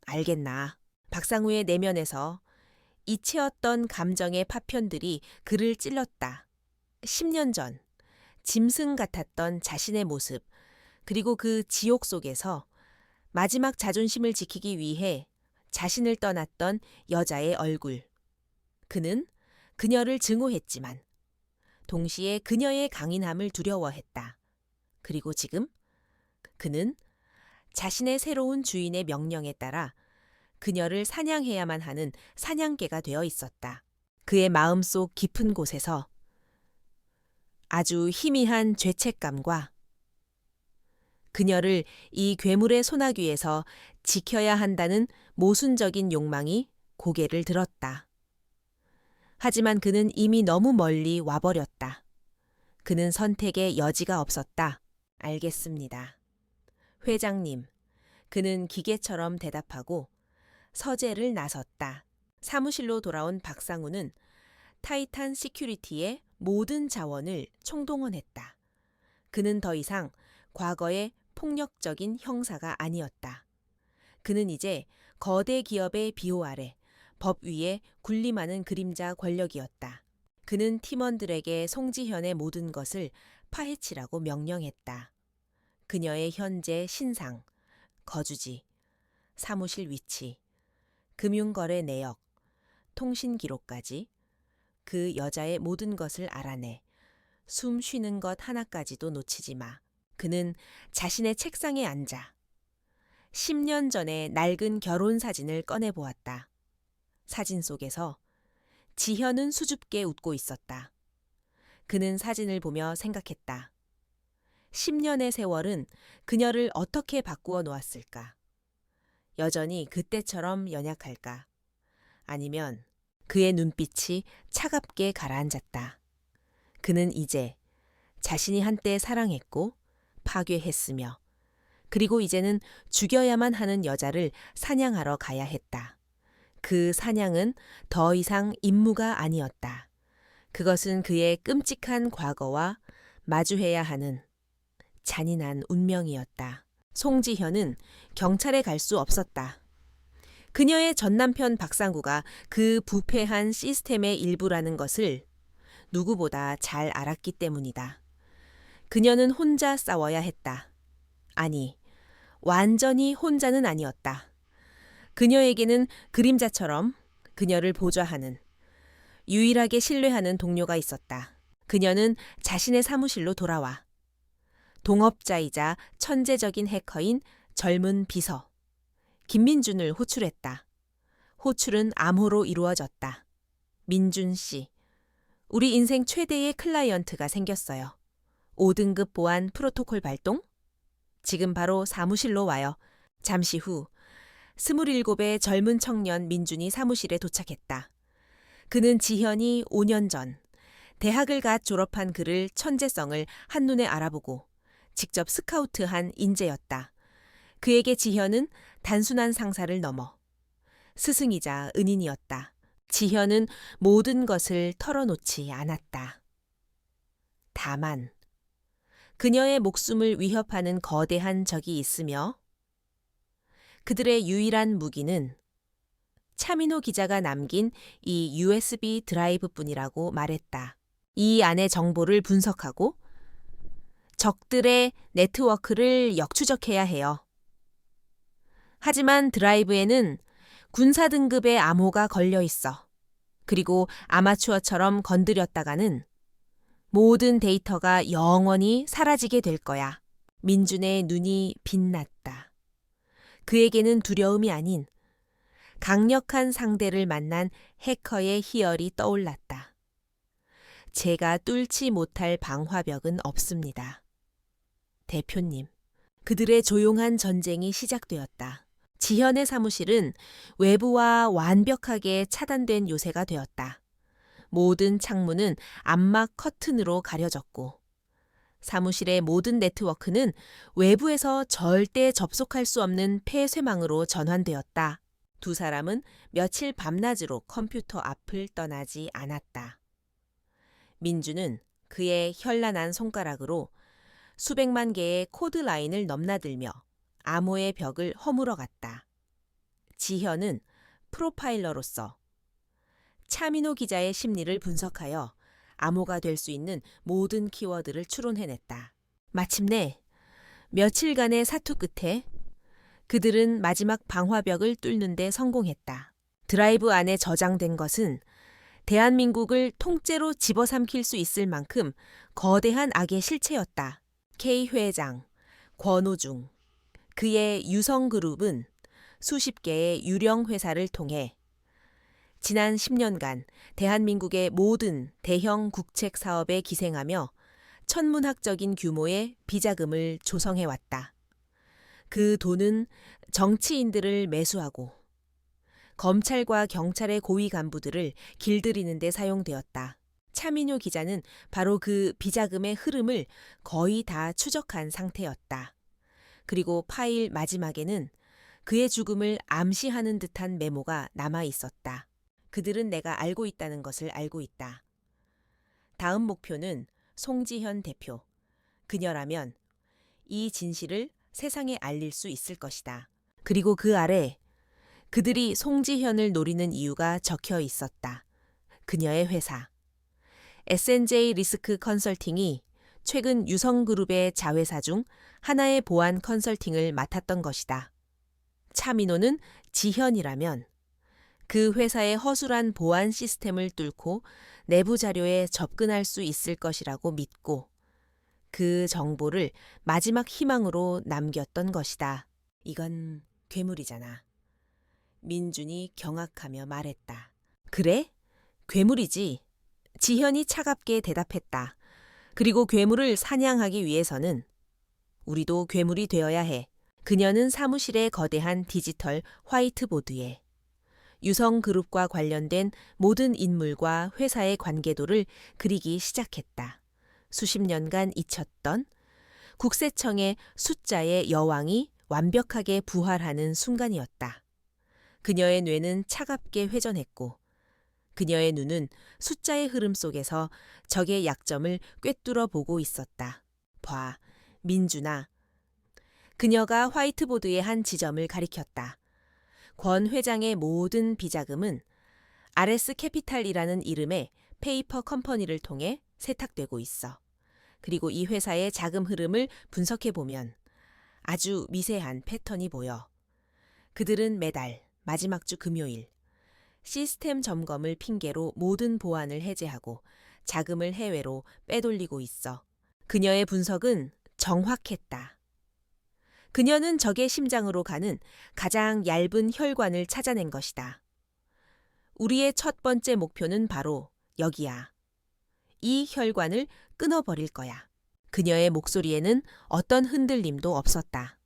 알겠나? 박상우의 내면에서 이채었던 감정의 파편들이 그를 찔렀다. 10년 전 짐승 같았던 자신의 모습, 그리고 그 지옥 속에서 마지막 자존심을 지키기 위해 자신을 떠났던 여자의 얼굴. 그는 그녀를 증오했지만 동시에 그녀의 강인함을 두려워했다. 그리고 지금 그는 자신의 새로운 주인의 명령에 따라 그녀를 사냥해야만 하는 사냥개가 되어 있었다. 그의 마음속 깊은 곳에서 아주 희미한 죄책감과 그녀를 이 괴물의 소나귀에서 지켜야 한다는 모순적인 욕망이 고개를 들었다. 하지만 그는 이미 너무 멀리 와버렸다. 그는 선택의 여지가 없었다. 알겠습니다. 회장님, 그는 기계처럼 대답하고 서재를 나섰다. 사무실로 돌아온 박상우는 타이탄 시큐리티의 모든 자원을 총동원했다. 그는 더 이상 과거의 폭력적인 형사가 아니었다. 그는 이제 거대 기업의 비호 아래 법 위에 군림하는 그림자 권력이었다. 그는 팀원들에게 송지현의 모든 것을 파헤치라고 명령했다. 그녀의 현재 신상, 거주지, 사무실 위치, 금융거래 내역, 통신 기록까지 그 여자의 모든 것을 알아내 숨 쉬는 것 하나까지도 놓치지 마. 그는 자신의 책상에 앉아 10년 전의 낡은 결혼 사진을 꺼내보았다. 사진 속에서 지현은 수줍게 웃고 있었다. 그는 사진을 보며 생각했다. 10년의 세월은 그녀를 어떻게 바꾸어 놓았을까? 여전히 그때처럼 연약할까? 아니면 그의 눈빛이 차갑게 가라앉았다. 그는 이제 자신이 한때 사랑했고 파괴했으며 그리고 이제는 죽여야만 하는 여자를 사냥하러 가야 했다. 그 사냥은 더 이상 임무가 아니었다. 그것은 그의 끔찍한 과거와 마주해야 하는 잔인한 운명이었다. 송지현은 경찰에 갈 수 없었다. 그녀의 전남편 박상구가 그 부패한 시스템의 일부라는 것을 누구보다 잘 알았기 때문이다. 그녀는 혼자 싸워야 했다. 아니, 완전히 혼자는 아니었다. 그녀에게는 그림자처럼 그녀를 보좌하는, 유일하게 신뢰하는 동료가 있었다. 그녀는 자신의 사무실로 돌아와 동업자이자 천재적인 해커인 젊은 비서 김민준을 호출했다. 호출은 암호로 이루어졌다. 민준 씨, 우리 인생 최대의 클라이언트가 생겼어요. 5등급 보안 프로토콜 발동? 지금 바로 사무실로 와요. 잠시 후 27의 젊은 청년 민준이 사무실에 도착했다. 그는 지현이 5년 전 대학을 갓 졸업한 그를 천재성을 한눈에 알아보고 직접 스카우트한 인재였다. 그에게 지현은 단순한 상사를 넘어 스승이자 은인이었다. 지현은 모든 것을 털어놓지 않았다. 다만 그녀의 목숨을 위협하는 거대한 적이 있으며 그들의 유일한 무기는 차민호 기자가 남긴 이 USB 드라이브뿐이라고 말했다. 이 안의 정보를 분석하고 적들의 네트워크를 역추적해야 해요. 하지만 드라이브에는 군사 등급의 암호가 걸려 있어. 그리고 아마추어처럼 건드렸다가는 모든 데이터가 영원히 사라지게 될 거야. 민준의 눈이 빛났다. 그에게는 두려움이 아닌 강력한 상대를 만난 해커의 희열이 떠올랐다. 제가 뚫지 못할 방화벽은 없습니다. 대표님, 그들의 조용한 전쟁이 시작되었다. 지현의 사무실은 외부와 완벽하게 차단된 요새가 되었다. 모든 창문은 암막 커튼으로 가려졌고 사무실의 모든 네트워크는 외부에서 절대 접속할 수 없는 폐쇄망으로 전환되었다. 두 사람은 며칠 밤낮으로 컴퓨터 앞을 떠나지 않았다. 민주는 그의 현란한 손가락으로 수백만 개의 코드 라인을 넘나들며 암호의 벽을 허물어 갔다. 지현은 프로파일러로서 차민호 기자의 심리를 분석하여 암호가 될 수 있는 모든 키워드를 추론해냈다. 마침내 며칠간의 사투 끝에 그들은 마지막 방화벽을 뚫는 데 성공했다. 드라이브 안에 저장된 것은 대한민국을 통째로 집어삼킬 수 있을 만큼 거대한 악의 실체였다. K 회장, 권오중, 그의 유성그룹은 수십 개의 유령 회사를 통해 지난 10년간 대한민국의 모든 대형 국책 사업에 기생하며 천문학적인 규모의 비자금을 조성해왔다. 그 돈은 정치인들을 매수하고 검찰과 경찰의 고위 간부들을 길들이는 데 사용되었다. 차민효 기자는 바로 그 비자금의 흐름을 거의 다 추적한 상태였다. 그리고 파일 마지막에는 그의 죽음을 암시하는 듯한 메모가 남아 있었다. 그들은 내가 알고 있다는 것을 알고 있다. 다음 목표는 송지현 대표. 그녀라면 이 진실을 세상에 알릴 수 있을 것이다. 그리고 그 아래 그들이 송지현을 노리는 이유가 적혀 있었다. 그녀의 회사. S&J 리스크 컨설팅이 최근 유성그룹의 자회사 중 하나의 보안 컨설팅을 맡았던 것이다. 차민호는 지현이라면 그 회사의 허술한 보안 시스템을 뚫고 내부 자료에 접근할 수 있을 것이라고 믿고 그 정보를 마지막 희망으로 남겼던 것이다. 이건 괴물이잖아. 민준이 경악하며 말했다. 그래? 괴물이지. 지현이 차갑게 대답했다. 그리고 괴물을 사냥하기 위해서는 우리도 괴물이 되어야 해. 그녀는 사무실의 거대한 디지털 화이트보드에 유성그룹과 관련된 모든 인물과 회사의 관계도를 그리기 시작했다. 수십 년간 잊혔던 국세청의 숫자의 여왕이 완벽하게 부활하는 순간이었다. 그녀의 뇌는 차갑게 회전했고 그녀의 눈은 숫자의 흐름 속에서 적의 약점을 꿰뚫어 보고 있었다. 봐, 민준아. 그녀가 화이트보드의 한 지점을 가리켰다. 권 회장의 모든 비자금은 RS 캐피탈이라는 이름의 페이퍼 컴퍼니를 통해 세탁되고 있어. 그리고 이 회사의 자금 흐름을 분석해보면 아주 미세한 패턴이 보여. 그들은 매달 마지막 주 금요일 시스템 점검을 핑계로 모든 보안을 해제하고 자금을 해외로 빼돌리고 있어. 그녀의 분석은 정확했다. 그녀는 적의 심장으로 가는 가장 얇은 혈관을 찾아낸 것이다. 우리의 첫 번째 목표는 바로 여기야. 이 혈관을 끊어버릴 거야. 그녀의 목소리에는 어떤 흔들림도 없었다.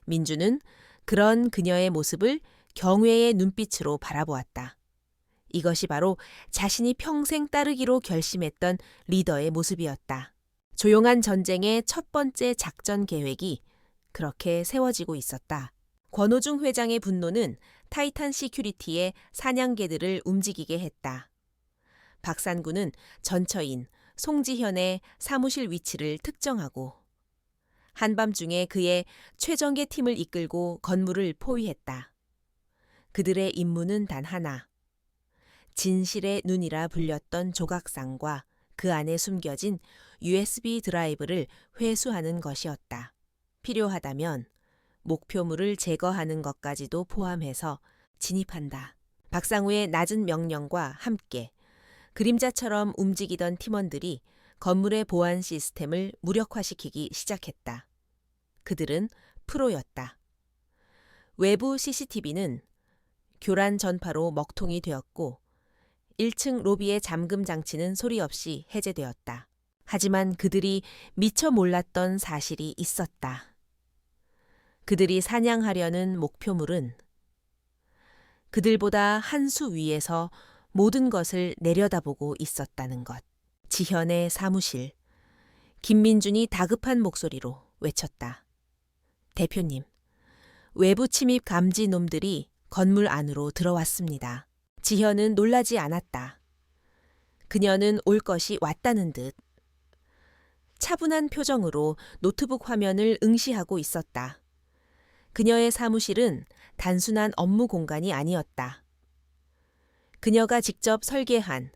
민주는 그런 그녀의 모습을 경외의 눈빛으로 바라보았다. 이것이 바로 자신이 평생 따르기로 결심했던 리더의 모습이었다. 조용한 전쟁의 첫 번째 작전 계획이 그렇게 세워지고 있었다. 권오중 회장의 분노는 타이탄 시큐리티의 사냥개들을 움직이게 했다. 박산구는 전처인 송지현의 사무실 위치를 특정하고 한밤중에 그의 최정예 팀을 이끌고 건물을 포위했다. 그들의 임무는 단 하나. 진실의 눈이라 불렸던 조각상과 그 안에 숨겨진 USB 드라이브를 회수하는 것이었다. 필요하다면 목표물을 제거하는 것까지도 포함해서 진입한다. 박상우의 낮은 명령과 함께 그림자처럼 움직이던 팀원들이 건물의 보안 시스템을 무력화시키기 시작했다. 그들은 프로였다. 외부 CCTV는 교란 전파로 먹통이 되었고 1층 로비의 잠금 장치는 소리 없이 해제되었다. 하지만 그들이 미처 몰랐던 사실이 있었다. 그들이 사냥하려는 목표물은 그들보다 한 수 위에서 모든 것을 내려다보고 있었다는 것. 지현의 사무실. 김민준이 다급한 목소리로 외쳤다. 대표님, 외부 침입 감지 놈들이 건물 안으로 들어왔습니다. 지현은 놀라지 않았다. 그녀는 올 것이 왔다는 듯 차분한 표정으로 노트북 화면을 응시하고 있었다. 그녀의 사무실은 단순한 업무 공간이 아니었다. 그녀가 직접 설계한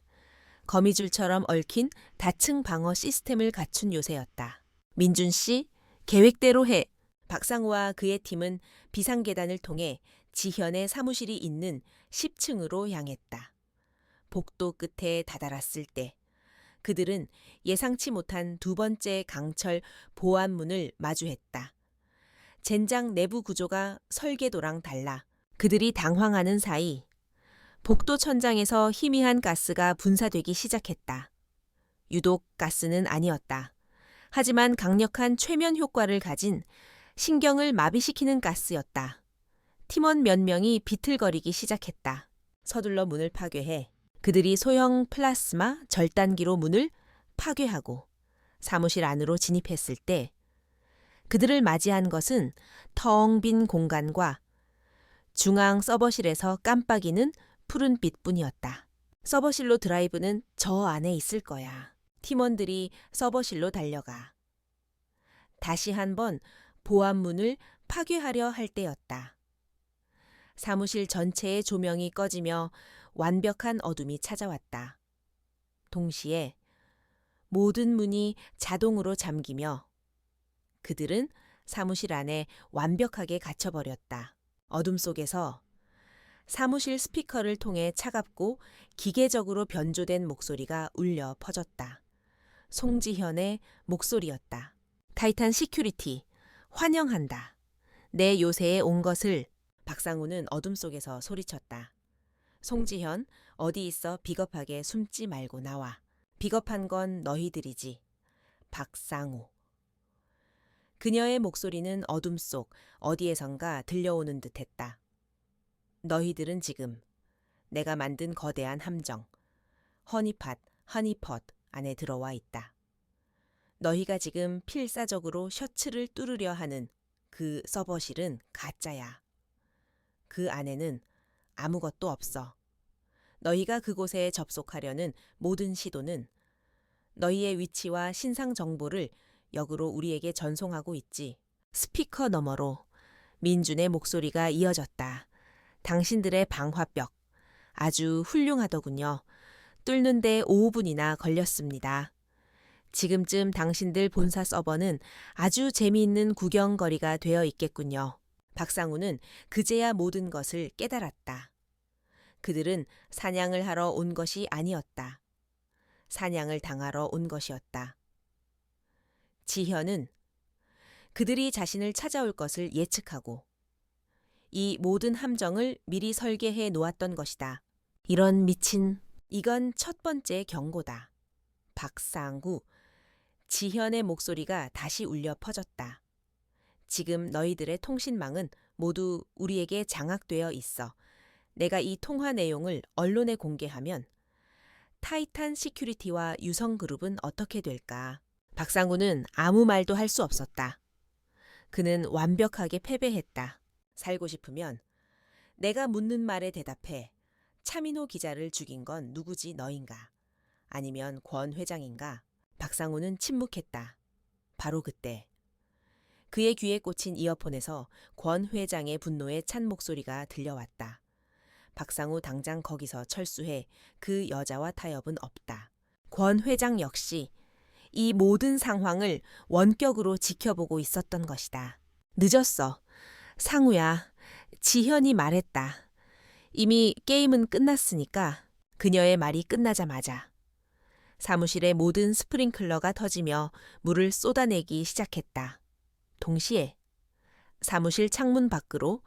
거미줄처럼 얽힌 다층 방어 시스템을 갖춘 요새였다. 민준 씨, 계획대로 해. 박상우와 그의 팀은 비상계단을 통해 지현의 사무실이 있는 10층으로 향했다. 복도 끝에 다다랐을 때 그들은 예상치 못한 두 번째 강철 보안문을 마주했다. 젠장 내부 구조가 설계도랑 달라. 그들이 당황하는 사이 복도 천장에서 희미한 가스가 분사되기 시작했다. 유독 가스는 아니었다. 하지만 강력한 최면 효과를 가진 신경을 마비시키는 가스였다. 팀원 몇 명이 비틀거리기 시작했다. 서둘러 문을 파괴해 그들이 소형 플라스마 절단기로 문을 파괴하고 사무실 안으로 진입했을 때 그들을 맞이한 것은 텅 빈 공간과 중앙 서버실에서 깜빡이는 푸른빛뿐이었다. 서버실로 드라이브는 저 안에 있을 거야. 팀원들이 서버실로 달려가 다시 한번 보안문을 파괴하려 할 때였다. 사무실 전체의 조명이 꺼지며 완벽한 어둠이 찾아왔다. 동시에 모든 문이 자동으로 잠기며 그들은 사무실 안에 완벽하게 갇혀버렸다. 어둠 속에서 사무실 스피커를 통해 차갑고 기계적으로 변조된 목소리가 울려 퍼졌다. 송지현의 목소리였다. 타이탄 시큐리티, 환영한다. 내 요새에 온 것을. 박상우는 어둠 속에서 소리쳤다. 송지현, 어디 있어 비겁하게 숨지 말고 나와. 비겁한 건 너희들이지. 박상우. 그녀의 목소리는 어둠 속 어디에선가 들려오는 듯했다. 너희들은 지금 내가 만든 거대한 함정, 허니팟 안에 들어와 있다. 너희가 지금 필사적으로 셔츠를 뚫으려 하는 그 서버실은 가짜야. 그 안에는 아무것도 없어. 너희가 그곳에 접속하려는 모든 시도는 너희의 위치와 신상 정보를 역으로 우리에게 전송하고 있지. 스피커 너머로 민준의 목소리가 이어졌다. 당신들의 방화벽 아주 훌륭하더군요. 뚫는데 5분이나 걸렸습니다. 지금쯤 당신들 본사 서버는 아주 재미있는 구경거리가 되어 있겠군요. 박상우는 그제야 모든 것을 깨달았다. 그들은 사냥을 하러 온 것이 아니었다. 사냥을 당하러 온 것이었다. 지현은 그들이 자신을 찾아올 것을 예측하고 이 모든 함정을 미리 설계해 놓았던 것이다. 이런 미친, 이건 첫 번째 경고다. 박상우, 지현의 목소리가 다시 울려 퍼졌다. 지금 너희들의 통신망은 모두 우리에게 장악되어 있어. 내가 이 통화 내용을 언론에 공개하면 타이탄 시큐리티와 유성그룹은 어떻게 될까? 박상우는 아무 말도 할 수 없었다. 그는 완벽하게 패배했다. 살고 싶으면 내가 묻는 말에 대답해. 차민호 기자를 죽인 건 누구지 너인가? 아니면 권 회장인가? 박상우는 침묵했다. 바로 그때 그의 귀에 꽂힌 이어폰에서 권 회장의 분노에 찬 목소리가 들려왔다. 박상우 당장 거기서 철수해. 그 여자와 타협은 없다. 권 회장 역시 이 모든 상황을 원격으로 지켜보고 있었던 것이다. 늦었어. 상우야, 지현이 말했다. 이미 게임은 끝났으니까. 그녀의 말이 끝나자마자 사무실의 모든 스프링클러가 터지며 물을 쏟아내기 시작했다. 동시에 사무실 창문 밖으로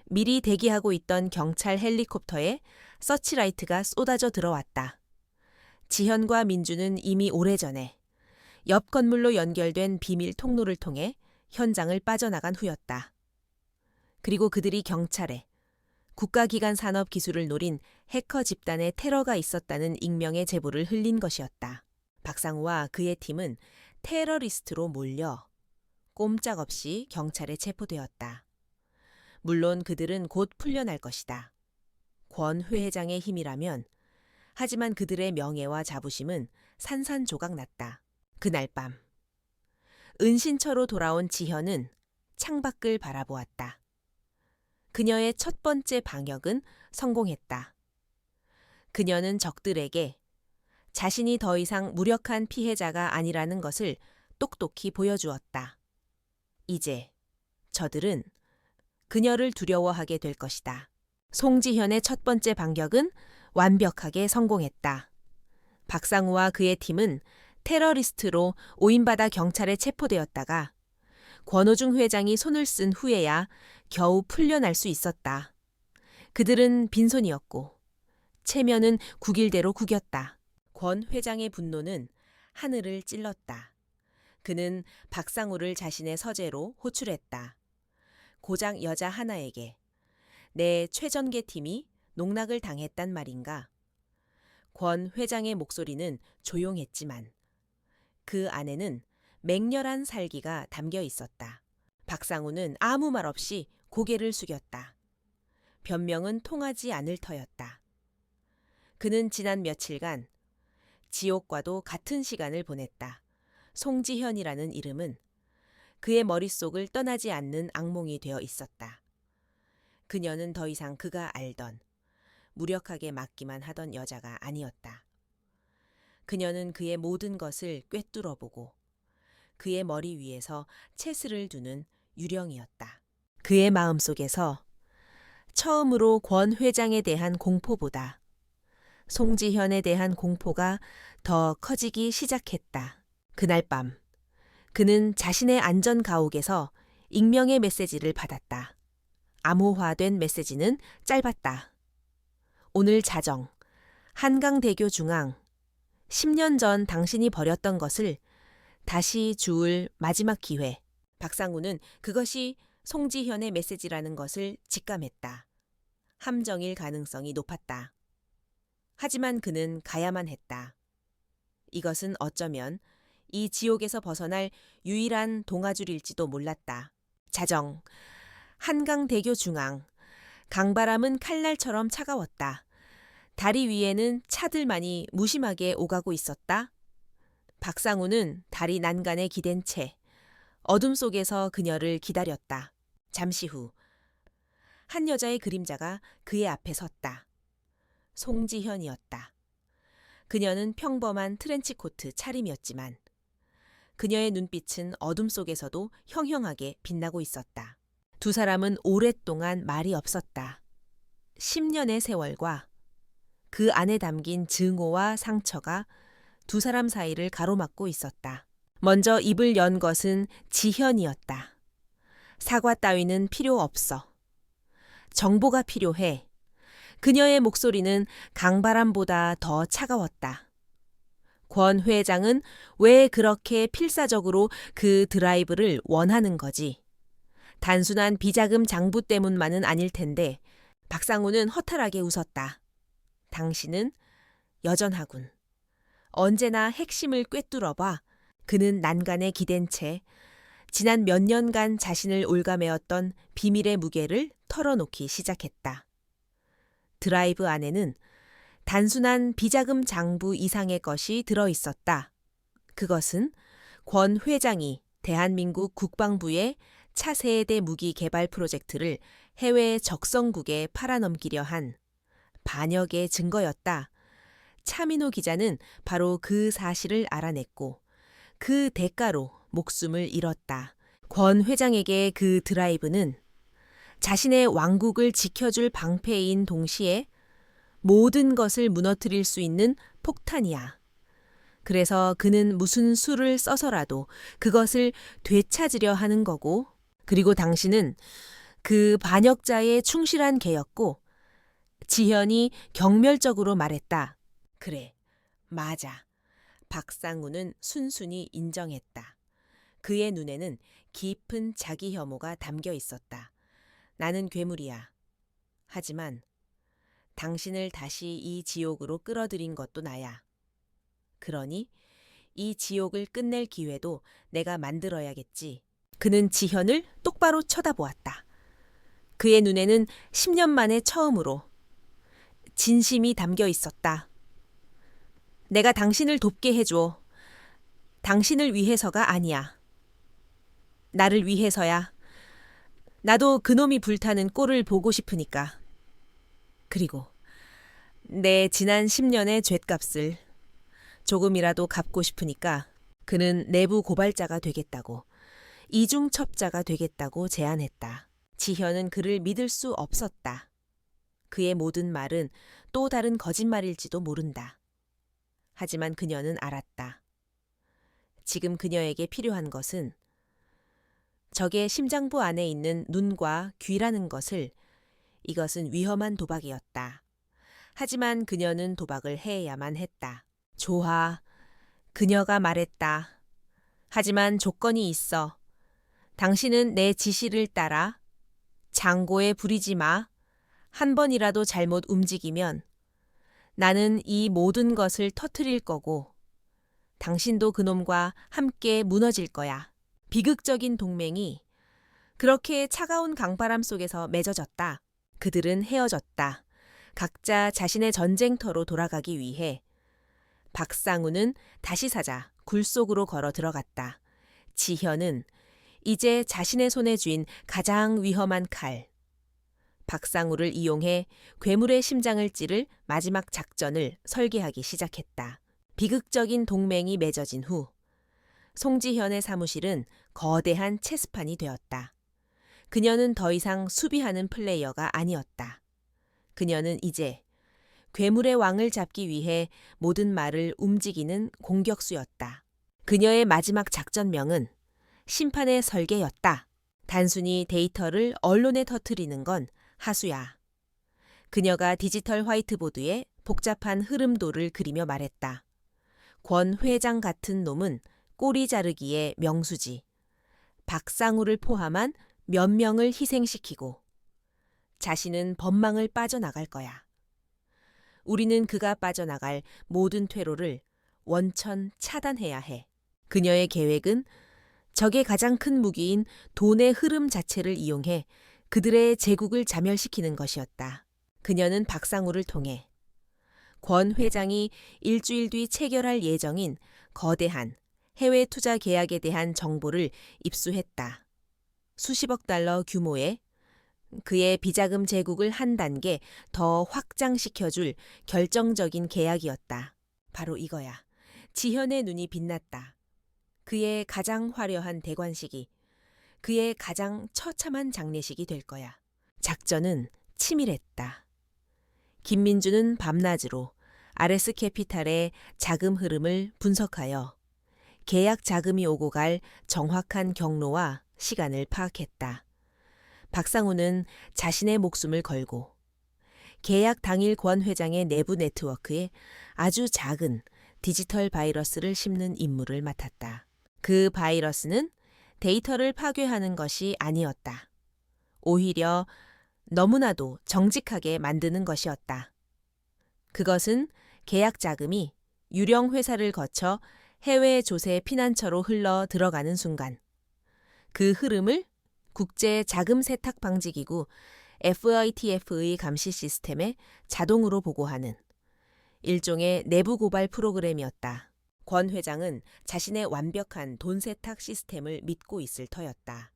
미리 대기하고 있던 경찰 헬리콥터에 서치라이트가 쏟아져 들어왔다. 지현과 민주는 이미 오래전에 옆 건물로 연결된 비밀 통로를 통해 현장을 빠져나간 후였다. 그리고 그들이 경찰에 국가기관 산업 기술을 노린 해커 집단의 테러가 있었다는 익명의 제보를 흘린 것이었다. 박상우와 그의 팀은 테러리스트로 몰려 꼼짝없이 경찰에 체포되었다. 물론 그들은 곧 풀려날 것이다. 권 회장의 힘이라면. 하지만 그들의 명예와 자부심은 산산조각 났다. 그날 밤 은신처로 돌아온 지현은 창밖을 바라보았다. 그녀의 첫 번째 방역은 성공했다. 그녀는 적들에게 자신이 더 이상 무력한 피해자가 아니라는 것을 똑똑히 보여주었다. 이제 저들은 그녀를 두려워하게 될 것이다. 송지현의 첫 번째 반격은 완벽하게 성공했다. 박상우와 그의 팀은 테러리스트로 오인받아 경찰에 체포되었다가 권오중 회장이 손을 쓴 후에야 겨우 풀려날 수 있었다. 그들은 빈손이었고 체면은 국일대로 구겼다. 권 회장의 분노는 하늘을 찔렀다. 그는 박상우를 자신의 서재로 호출했다. 고작 여자 하나에게 내 최전계 팀이 농락을 당했단 말인가? 권 회장의 목소리는 조용했지만 그 안에는 맹렬한 살기가 담겨 있었다. 박상우는 아무 말 없이 고개를 숙였다. 변명은 통하지 않을 터였다. 그는 지난 며칠간 지옥과도 같은 시간을 보냈다. 송지현이라는 이름은 그의 머릿속을 떠나지 않는 악몽이 되어 있었다. 그녀는 더 이상 그가 알던 무력하게 맞기만 하던 여자가 아니었다. 그녀는 그의 모든 것을 꿰뚫어보고 그의 머리 위에서 채슬을 두는 유령이었다. 그의 마음속에서 처음으로 권 회장에 대한 공포보다 송지현에 대한 공포가 더 커지기 시작했다. 그날 밤 그는 자신의 안전 가옥에서 익명의 메시지를 받았다. 암호화된 메시지는 짧았다. 오늘 자정, 한강대교 중앙, 10년 전 당신이 버렸던 것을 다시 주울 마지막 기회. 박상우는 그것이 송지현의 메시지라는 것을 직감했다. 함정일 가능성이 높았다. 하지만 그는 가야만 했다. 이것은 어쩌면 이 지옥에서 벗어날 유일한 동아줄일지도 몰랐다. 자정, 한강대교 중앙, 강바람은 칼날처럼 차가웠다. 다리 위에는 차들만이 무심하게 오가고 있었다. 박상우는 다리 난간에 기댄 채 어둠 속에서 그녀를 기다렸다. 잠시 후 한 여자의 그림자가 그의 앞에 섰다. 송지현이었다. 그녀는 평범한 트렌치코트 차림이었지만 그녀의 눈빛은 어둠 속에서도 형형하게 빛나고 있었다. 두 사람은 오랫동안 말이 없었다. 10년의 세월과 그 안에 담긴 증오와 상처가 두 사람 사이를 가로막고 있었다. 먼저 입을 연 것은 지현이었다. 사과 따위는 필요 없어. 정보가 필요해. 그녀의 목소리는 강바람보다 더 차가웠다. 권 회장은 왜 그렇게 필사적으로 그 드라이브를 원하는 거지? 단순한 비자금 장부 때문만은 아닐 텐데 박상우는 허탈하게 웃었다. 당신은 여전하군. 언제나 핵심을 꿰뚫어봐. 그는 난간에 기댄 채 지난 몇 년간 자신을 올가매었던 비밀의 무게를 털어놓기 시작했다. 드라이브 안에는 단순한 비자금 장부 이상의 것이 들어있었다. 그것은 권 회장이 대한민국 국방부의 차세대 무기 개발 프로젝트를 해외 적성국에 팔아넘기려 한 반역의 증거였다. 차민호 기자는 바로 그 사실을 알아냈고 그 대가로 목숨을 잃었다. 권 회장에게 그 드라이브는 자신의 왕국을 지켜줄 방패인 동시에 모든 것을 무너뜨릴 수 있는 폭탄이야. 그래서 그는 무슨 수를 써서라도 그것을 되찾으려 하는 거고, 그리고 당신은 그 반역자의 충실한 개였고, 지현이 경멸적으로 말했다. 그래, 맞아. 박상우는 순순히 인정했다. 그의 눈에는 깊은 자기 혐오가 담겨 있었다. 나는 괴물이야. 하지만 당신을 다시 이 지옥으로 끌어들인 것도 나야. 그러니 이 지옥을 끝낼 기회도 내가 만들어야겠지. 그는 지현을 똑바로 쳐다보았다. 그의 눈에는 10년 만에 처음으로 진심이 담겨 있었다. 내가 당신을 돕게 해줘. 당신을 위해서가 아니야. 나를 위해서야. 나도 그놈이 불타는 꼴을 보고 싶으니까. 그리고 내 지난 10년의 죗값을 조금이라도 갚고 싶으니까 그는 내부 고발자가 되겠다고, 이중첩자가 되겠다고 제안했다. 지현은 그를 믿을 수 없었다. 그의 모든 말은 또 다른 거짓말일지도 모른다. 하지만 그녀는 알았다. 지금 그녀에게 필요한 것은 적의 심장부 안에 있는 눈과 귀라는 것을 이것은 위험한 도박이었다. 하지만 그녀는 도박을 해야만 했다. 좋아. 그녀가 말했다. 하지만 조건이 있어. 당신은 내 지시를 따라 장고에 부리지 마. 한 번이라도 잘못 움직이면 나는 이 모든 것을 터뜨릴 거고 당신도 그놈과 함께 무너질 거야. 비극적인 동맹이 그렇게 차가운 강바람 속에서 맺어졌다. 그들은 헤어졌다. 각자 자신의 전쟁터로 돌아가기 위해 박상우는 다시 사자 굴 속으로 걸어 들어갔다. 지현은 이제 자신의 손에 쥔 가장 위험한 칼, 박상우를 이용해 괴물의 심장을 찌를 마지막 작전을 설계하기 시작했다. 비극적인 동맹이 맺어진 후 송지현의 사무실은 거대한 체스판이 되었다. 그녀는 더 이상 수비하는 플레이어가 아니었다. 그녀는 이제 괴물의 왕을 잡기 위해 모든 말을 움직이는 공격수였다. 그녀의 마지막 작전명은 심판의 설계였다. 단순히 데이터를 언론에 터뜨리는 건 하수야. 그녀가 디지털 화이트보드에 복잡한 흐름도를 그리며 말했다. 권 회장 같은 놈은 꼬리 자르기의 명수지. 박상우를 포함한 몇 명을 희생시키고 자신은 법망을 빠져나갈 거야. 우리는 그가 빠져나갈 모든 퇴로를 원천 차단해야 해. 그녀의 계획은 적의 가장 큰 무기인 돈의 흐름 자체를 이용해 그들의 제국을 자멸시키는 것이었다. 그녀는 박상우를 통해 권 회장이 일주일 뒤 체결할 예정인 거대한 해외 투자 계약에 대한 정보를 입수했다. 수십억 달러 규모의 그의 비자금 제국을 한 단계 더 확장시켜줄 결정적인 계약이었다. 바로 이거야. 지현의 눈이 빛났다. 그의 가장 화려한 대관식이 그의 가장 처참한 장례식이 될 거야. 작전은 치밀했다. 김민주는 밤낮으로 아레스 캐피탈의 자금 흐름을 분석하여 계약 자금이 오고 갈 정확한 경로와 시간을 파악했다. 박상우는 자신의 목숨을 걸고 계약 당일 권 회장의 내부 네트워크에 아주 작은 디지털 바이러스를 심는 임무를 맡았다. 그 바이러스는 데이터를 파괴하는 것이 아니었다. 오히려 너무나도 정직하게 만드는 것이었다. 그것은 계약 자금이 유령 회사를 거쳐 해외 조세 피난처로 흘러 들어가는 순간 그 흐름을 국제 자금 세탁 방지 기구 FATF의 감시 시스템에 자동으로 보고하는 일종의 내부 고발 프로그램이었다. 권 회장은 자신의 완벽한 돈 세탁 시스템을 믿고 있을 터였다.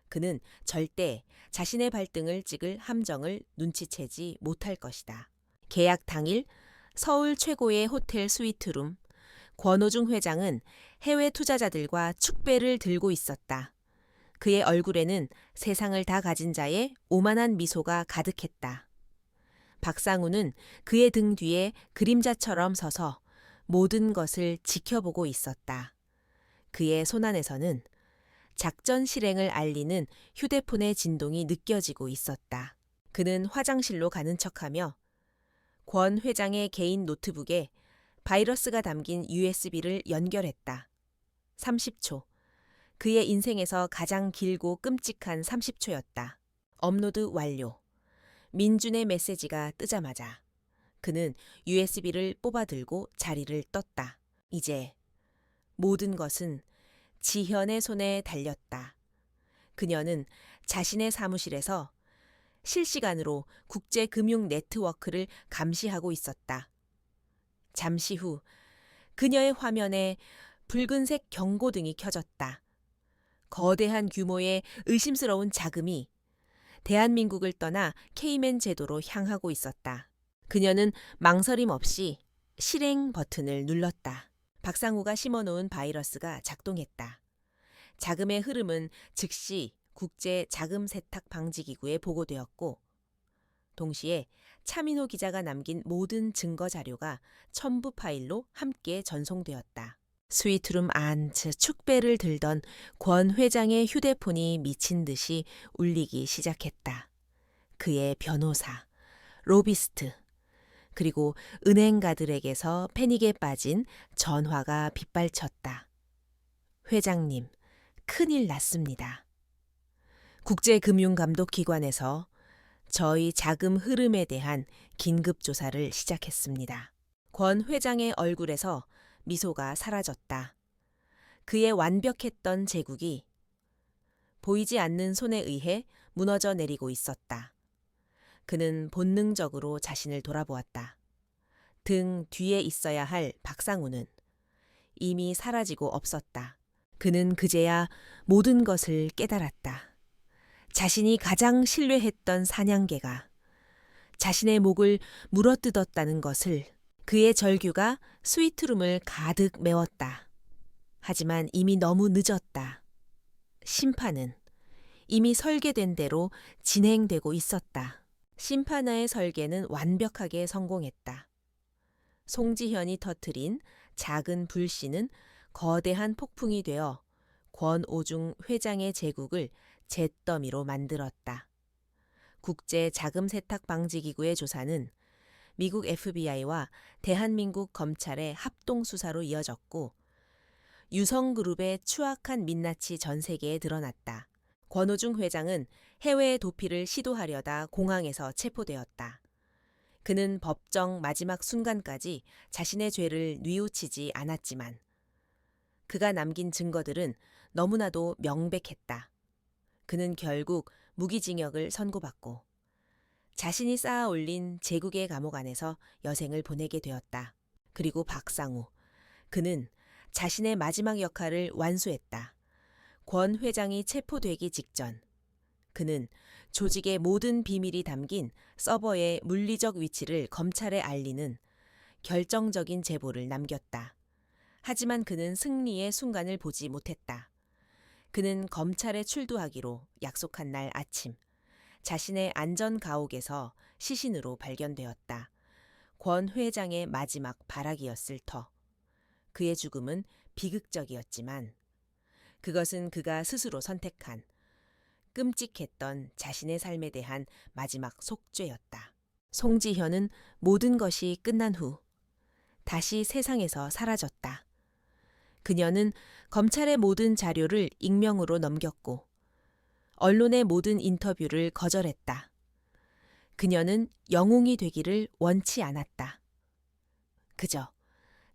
그는 절대 자신의 발등을 찍을 함정을 눈치채지 못할 것이다. 계약 당일 서울 최고의 호텔 스위트룸, 권오중 회장은 해외 투자자들과 축배를 들고 있었다. 그의 얼굴에는 세상을 다 가진 자의 오만한 미소가 가득했다. 박상우는 그의 등 뒤에 그림자처럼 서서 모든 것을 지켜보고 있었다. 그의 손안에서는 작전 실행을 알리는 휴대폰의 진동이 느껴지고 있었다. 그는 화장실로 가는 척하며 권 회장의 개인 노트북에 바이러스가 담긴 USB를 연결했다. 30초. 그의 인생에서 가장 길고 끔찍한 30초였다. 업로드 완료. 민준의 메시지가 뜨자마자 그는 USB를 뽑아들고 자리를 떴다. 이제 모든 것은 지현의 손에 달렸다. 그녀는 자신의 사무실에서 실시간으로 국제금융 네트워크를 감시하고 있었다. 잠시 후 그녀의 화면에 붉은색 경고등이 켜졌다. 거대한 규모의 의심스러운 자금이 대한민국을 떠나 케이맨 제도로 향하고 있었다. 그녀는 망설임 없이 실행 버튼을 눌렀다. 박상우가 심어놓은 바이러스가 작동했다. 자금의 흐름은 즉시 국제 자금 세탁 방지 기구에 보고되었고 동시에 차민호 기자가 남긴 모든 증거 자료가 첨부 파일로 함께 전송되었다. 스위트룸 안츠 축배를 들던 권 회장의 휴대폰이 미친 듯이 울리기 시작했다. 그의 변호사, 로비스트, 그리고 은행가들에게서 패닉에 빠진 전화가 빗발쳤다. 회장님, 큰일 났습니다. 국제금융감독기관에서 저희 자금 흐름에 대한 긴급 조사를 시작했습니다. 권 회장의 얼굴에서 미소가 사라졌다. 그의 완벽했던 제국이 보이지 않는 손에 의해 무너져 내리고 있었다. 그는 본능적으로 자신을 돌아보았다. 등 뒤에 있어야 할 박상우는 이미 사라지고 없었다. 그는 그제야 모든 것을 깨달았다. 자신이 가장 신뢰했던 사냥개가 자신의 목을 물어뜯었다는 것을. 그의 절규가 스위트룸을 가득 메웠다. 하지만 이미 너무 늦었다. 심판은 이미 설계된 대로 진행되고 있었다. 심판아의 설계는 완벽하게 성공했다. 송지현이 터뜨린 작은 불씨는 거대한 폭풍이 되어 권오중 회장의 제국을 잿더미로 만들었다. 국제자금세탁방지기구의 조사는 미국 FBI와 대한민국 검찰의 합동수사로 이어졌고 유성그룹의 추악한 민낯이 전 세계에 드러났다. 권오중 회장은 해외 도피를 시도하려다 공항에서 체포되었다. 그는 법정 마지막 순간까지 자신의 죄를 뉘우치지 않았지만 그가 남긴 증거들은 너무나도 명백했다. 그는 결국 무기징역을 선고받고 자신이 쌓아 올린 제국의 감옥 안에서 여생을 보내게 되었다. 그리고 박상우, 그는 자신의 마지막 역할을 완수했다. 권 회장이 체포되기 직전, 그는 조직의 모든 비밀이 담긴 서버의 물리적 위치를 검찰에 알리는 결정적인 제보를 남겼다. 하지만 그는 승리의 순간을 보지 못했다. 그는 검찰에 출두하기로 약속한 날 아침, 자신의 안전 가옥에서 시신으로 발견되었다. 권 회장의 마지막 발악이었을 터. 그의 죽음은 비극적이었지만 그것은 그가 스스로 선택한 끔찍했던 자신의 삶에 대한 마지막 속죄였다. 송지현은 모든 것이 끝난 후 다시 세상에서 사라졌다. 그녀는 검찰의 모든 자료를 익명으로 넘겼고 언론의 모든 인터뷰를 거절했다. 그녀는 영웅이 되기를 원치 않았다. 그저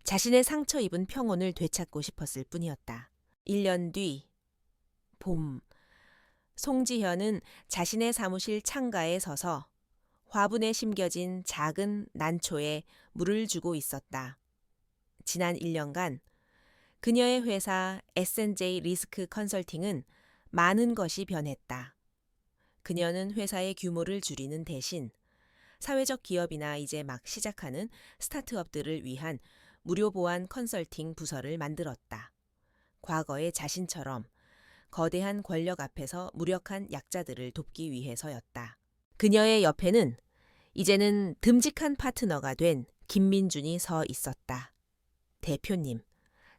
자신의 상처 입은 평온을 되찾고 싶었을 뿐이었다. 1년 뒤 봄, 송지현은 자신의 사무실 창가에 서서 화분에 심겨진 작은 난초에 물을 주고 있었다. 지난 1년간 그녀의 회사 S&J 리스크 컨설팅은 많은 것이 변했다. 그녀는 회사의 규모를 줄이는 대신 사회적 기업이나 이제 막 시작하는 스타트업들을 위한 무료 보안 컨설팅 부서를 만들었다. 과거의 자신처럼 거대한 권력 앞에서 무력한 약자들을 돕기 위해서였다. 그녀의 옆에는 이제는 듬직한 파트너가 된 김민준이 서 있었다. 대표님,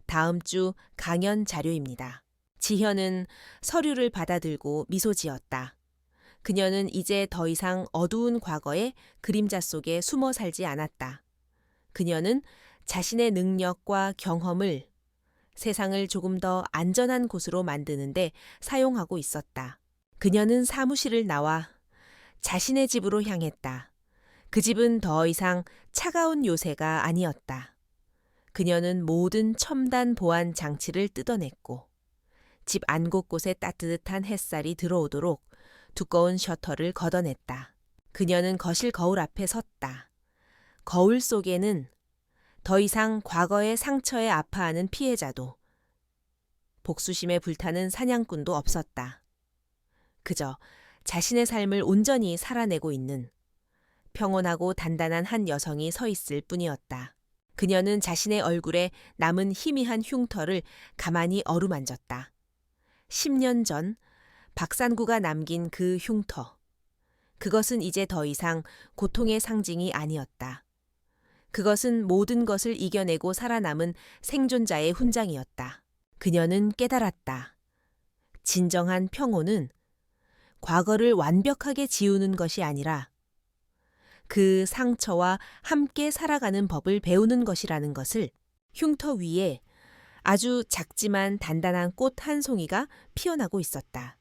다음 주 강연 자료입니다. 지현은 서류를 받아들고 미소 지었다. 그녀는 이제 더 이상 어두운 과거의 그림자 속에 숨어 살지 않았다. 그녀는 자신의 능력과 경험을 세상을 조금 더 안전한 곳으로 만드는데 사용하고 있었다. 그녀는 사무실을 나와 자신의 집으로 향했다. 그 집은 더 이상 차가운 요새가 아니었다. 그녀는 모든 첨단 보안 장치를 뜯어냈고 집 안 곳곳에 따뜻한 햇살이 들어오도록 두꺼운 셔터를 걷어냈다. 그녀는 거실 거울 앞에 섰다. 거울 속에는 더 이상 과거의 상처에 아파하는 피해자도 복수심에 불타는 사냥꾼도 없었다. 그저 자신의 삶을 온전히 살아내고 있는 평온하고 단단한 한 여성이 서 있을 뿐이었다. 그녀는 자신의 얼굴에 남은 희미한 흉터를 가만히 어루만졌다. 10년 전 박산구가 남긴 그 흉터. 그것은 이제 더 이상 고통의 상징이 아니었다. 그것은 모든 것을 이겨내고 살아남은 생존자의 훈장이었다. 그녀는 깨달았다. 진정한 평온은 과거를 완벽하게 지우는 것이 아니라 그 상처와 함께 살아가는 법을 배우는 것이라는 것을. 흉터 위에 아주 작지만 단단한 꽃 한 송이가 피어나고 있었다.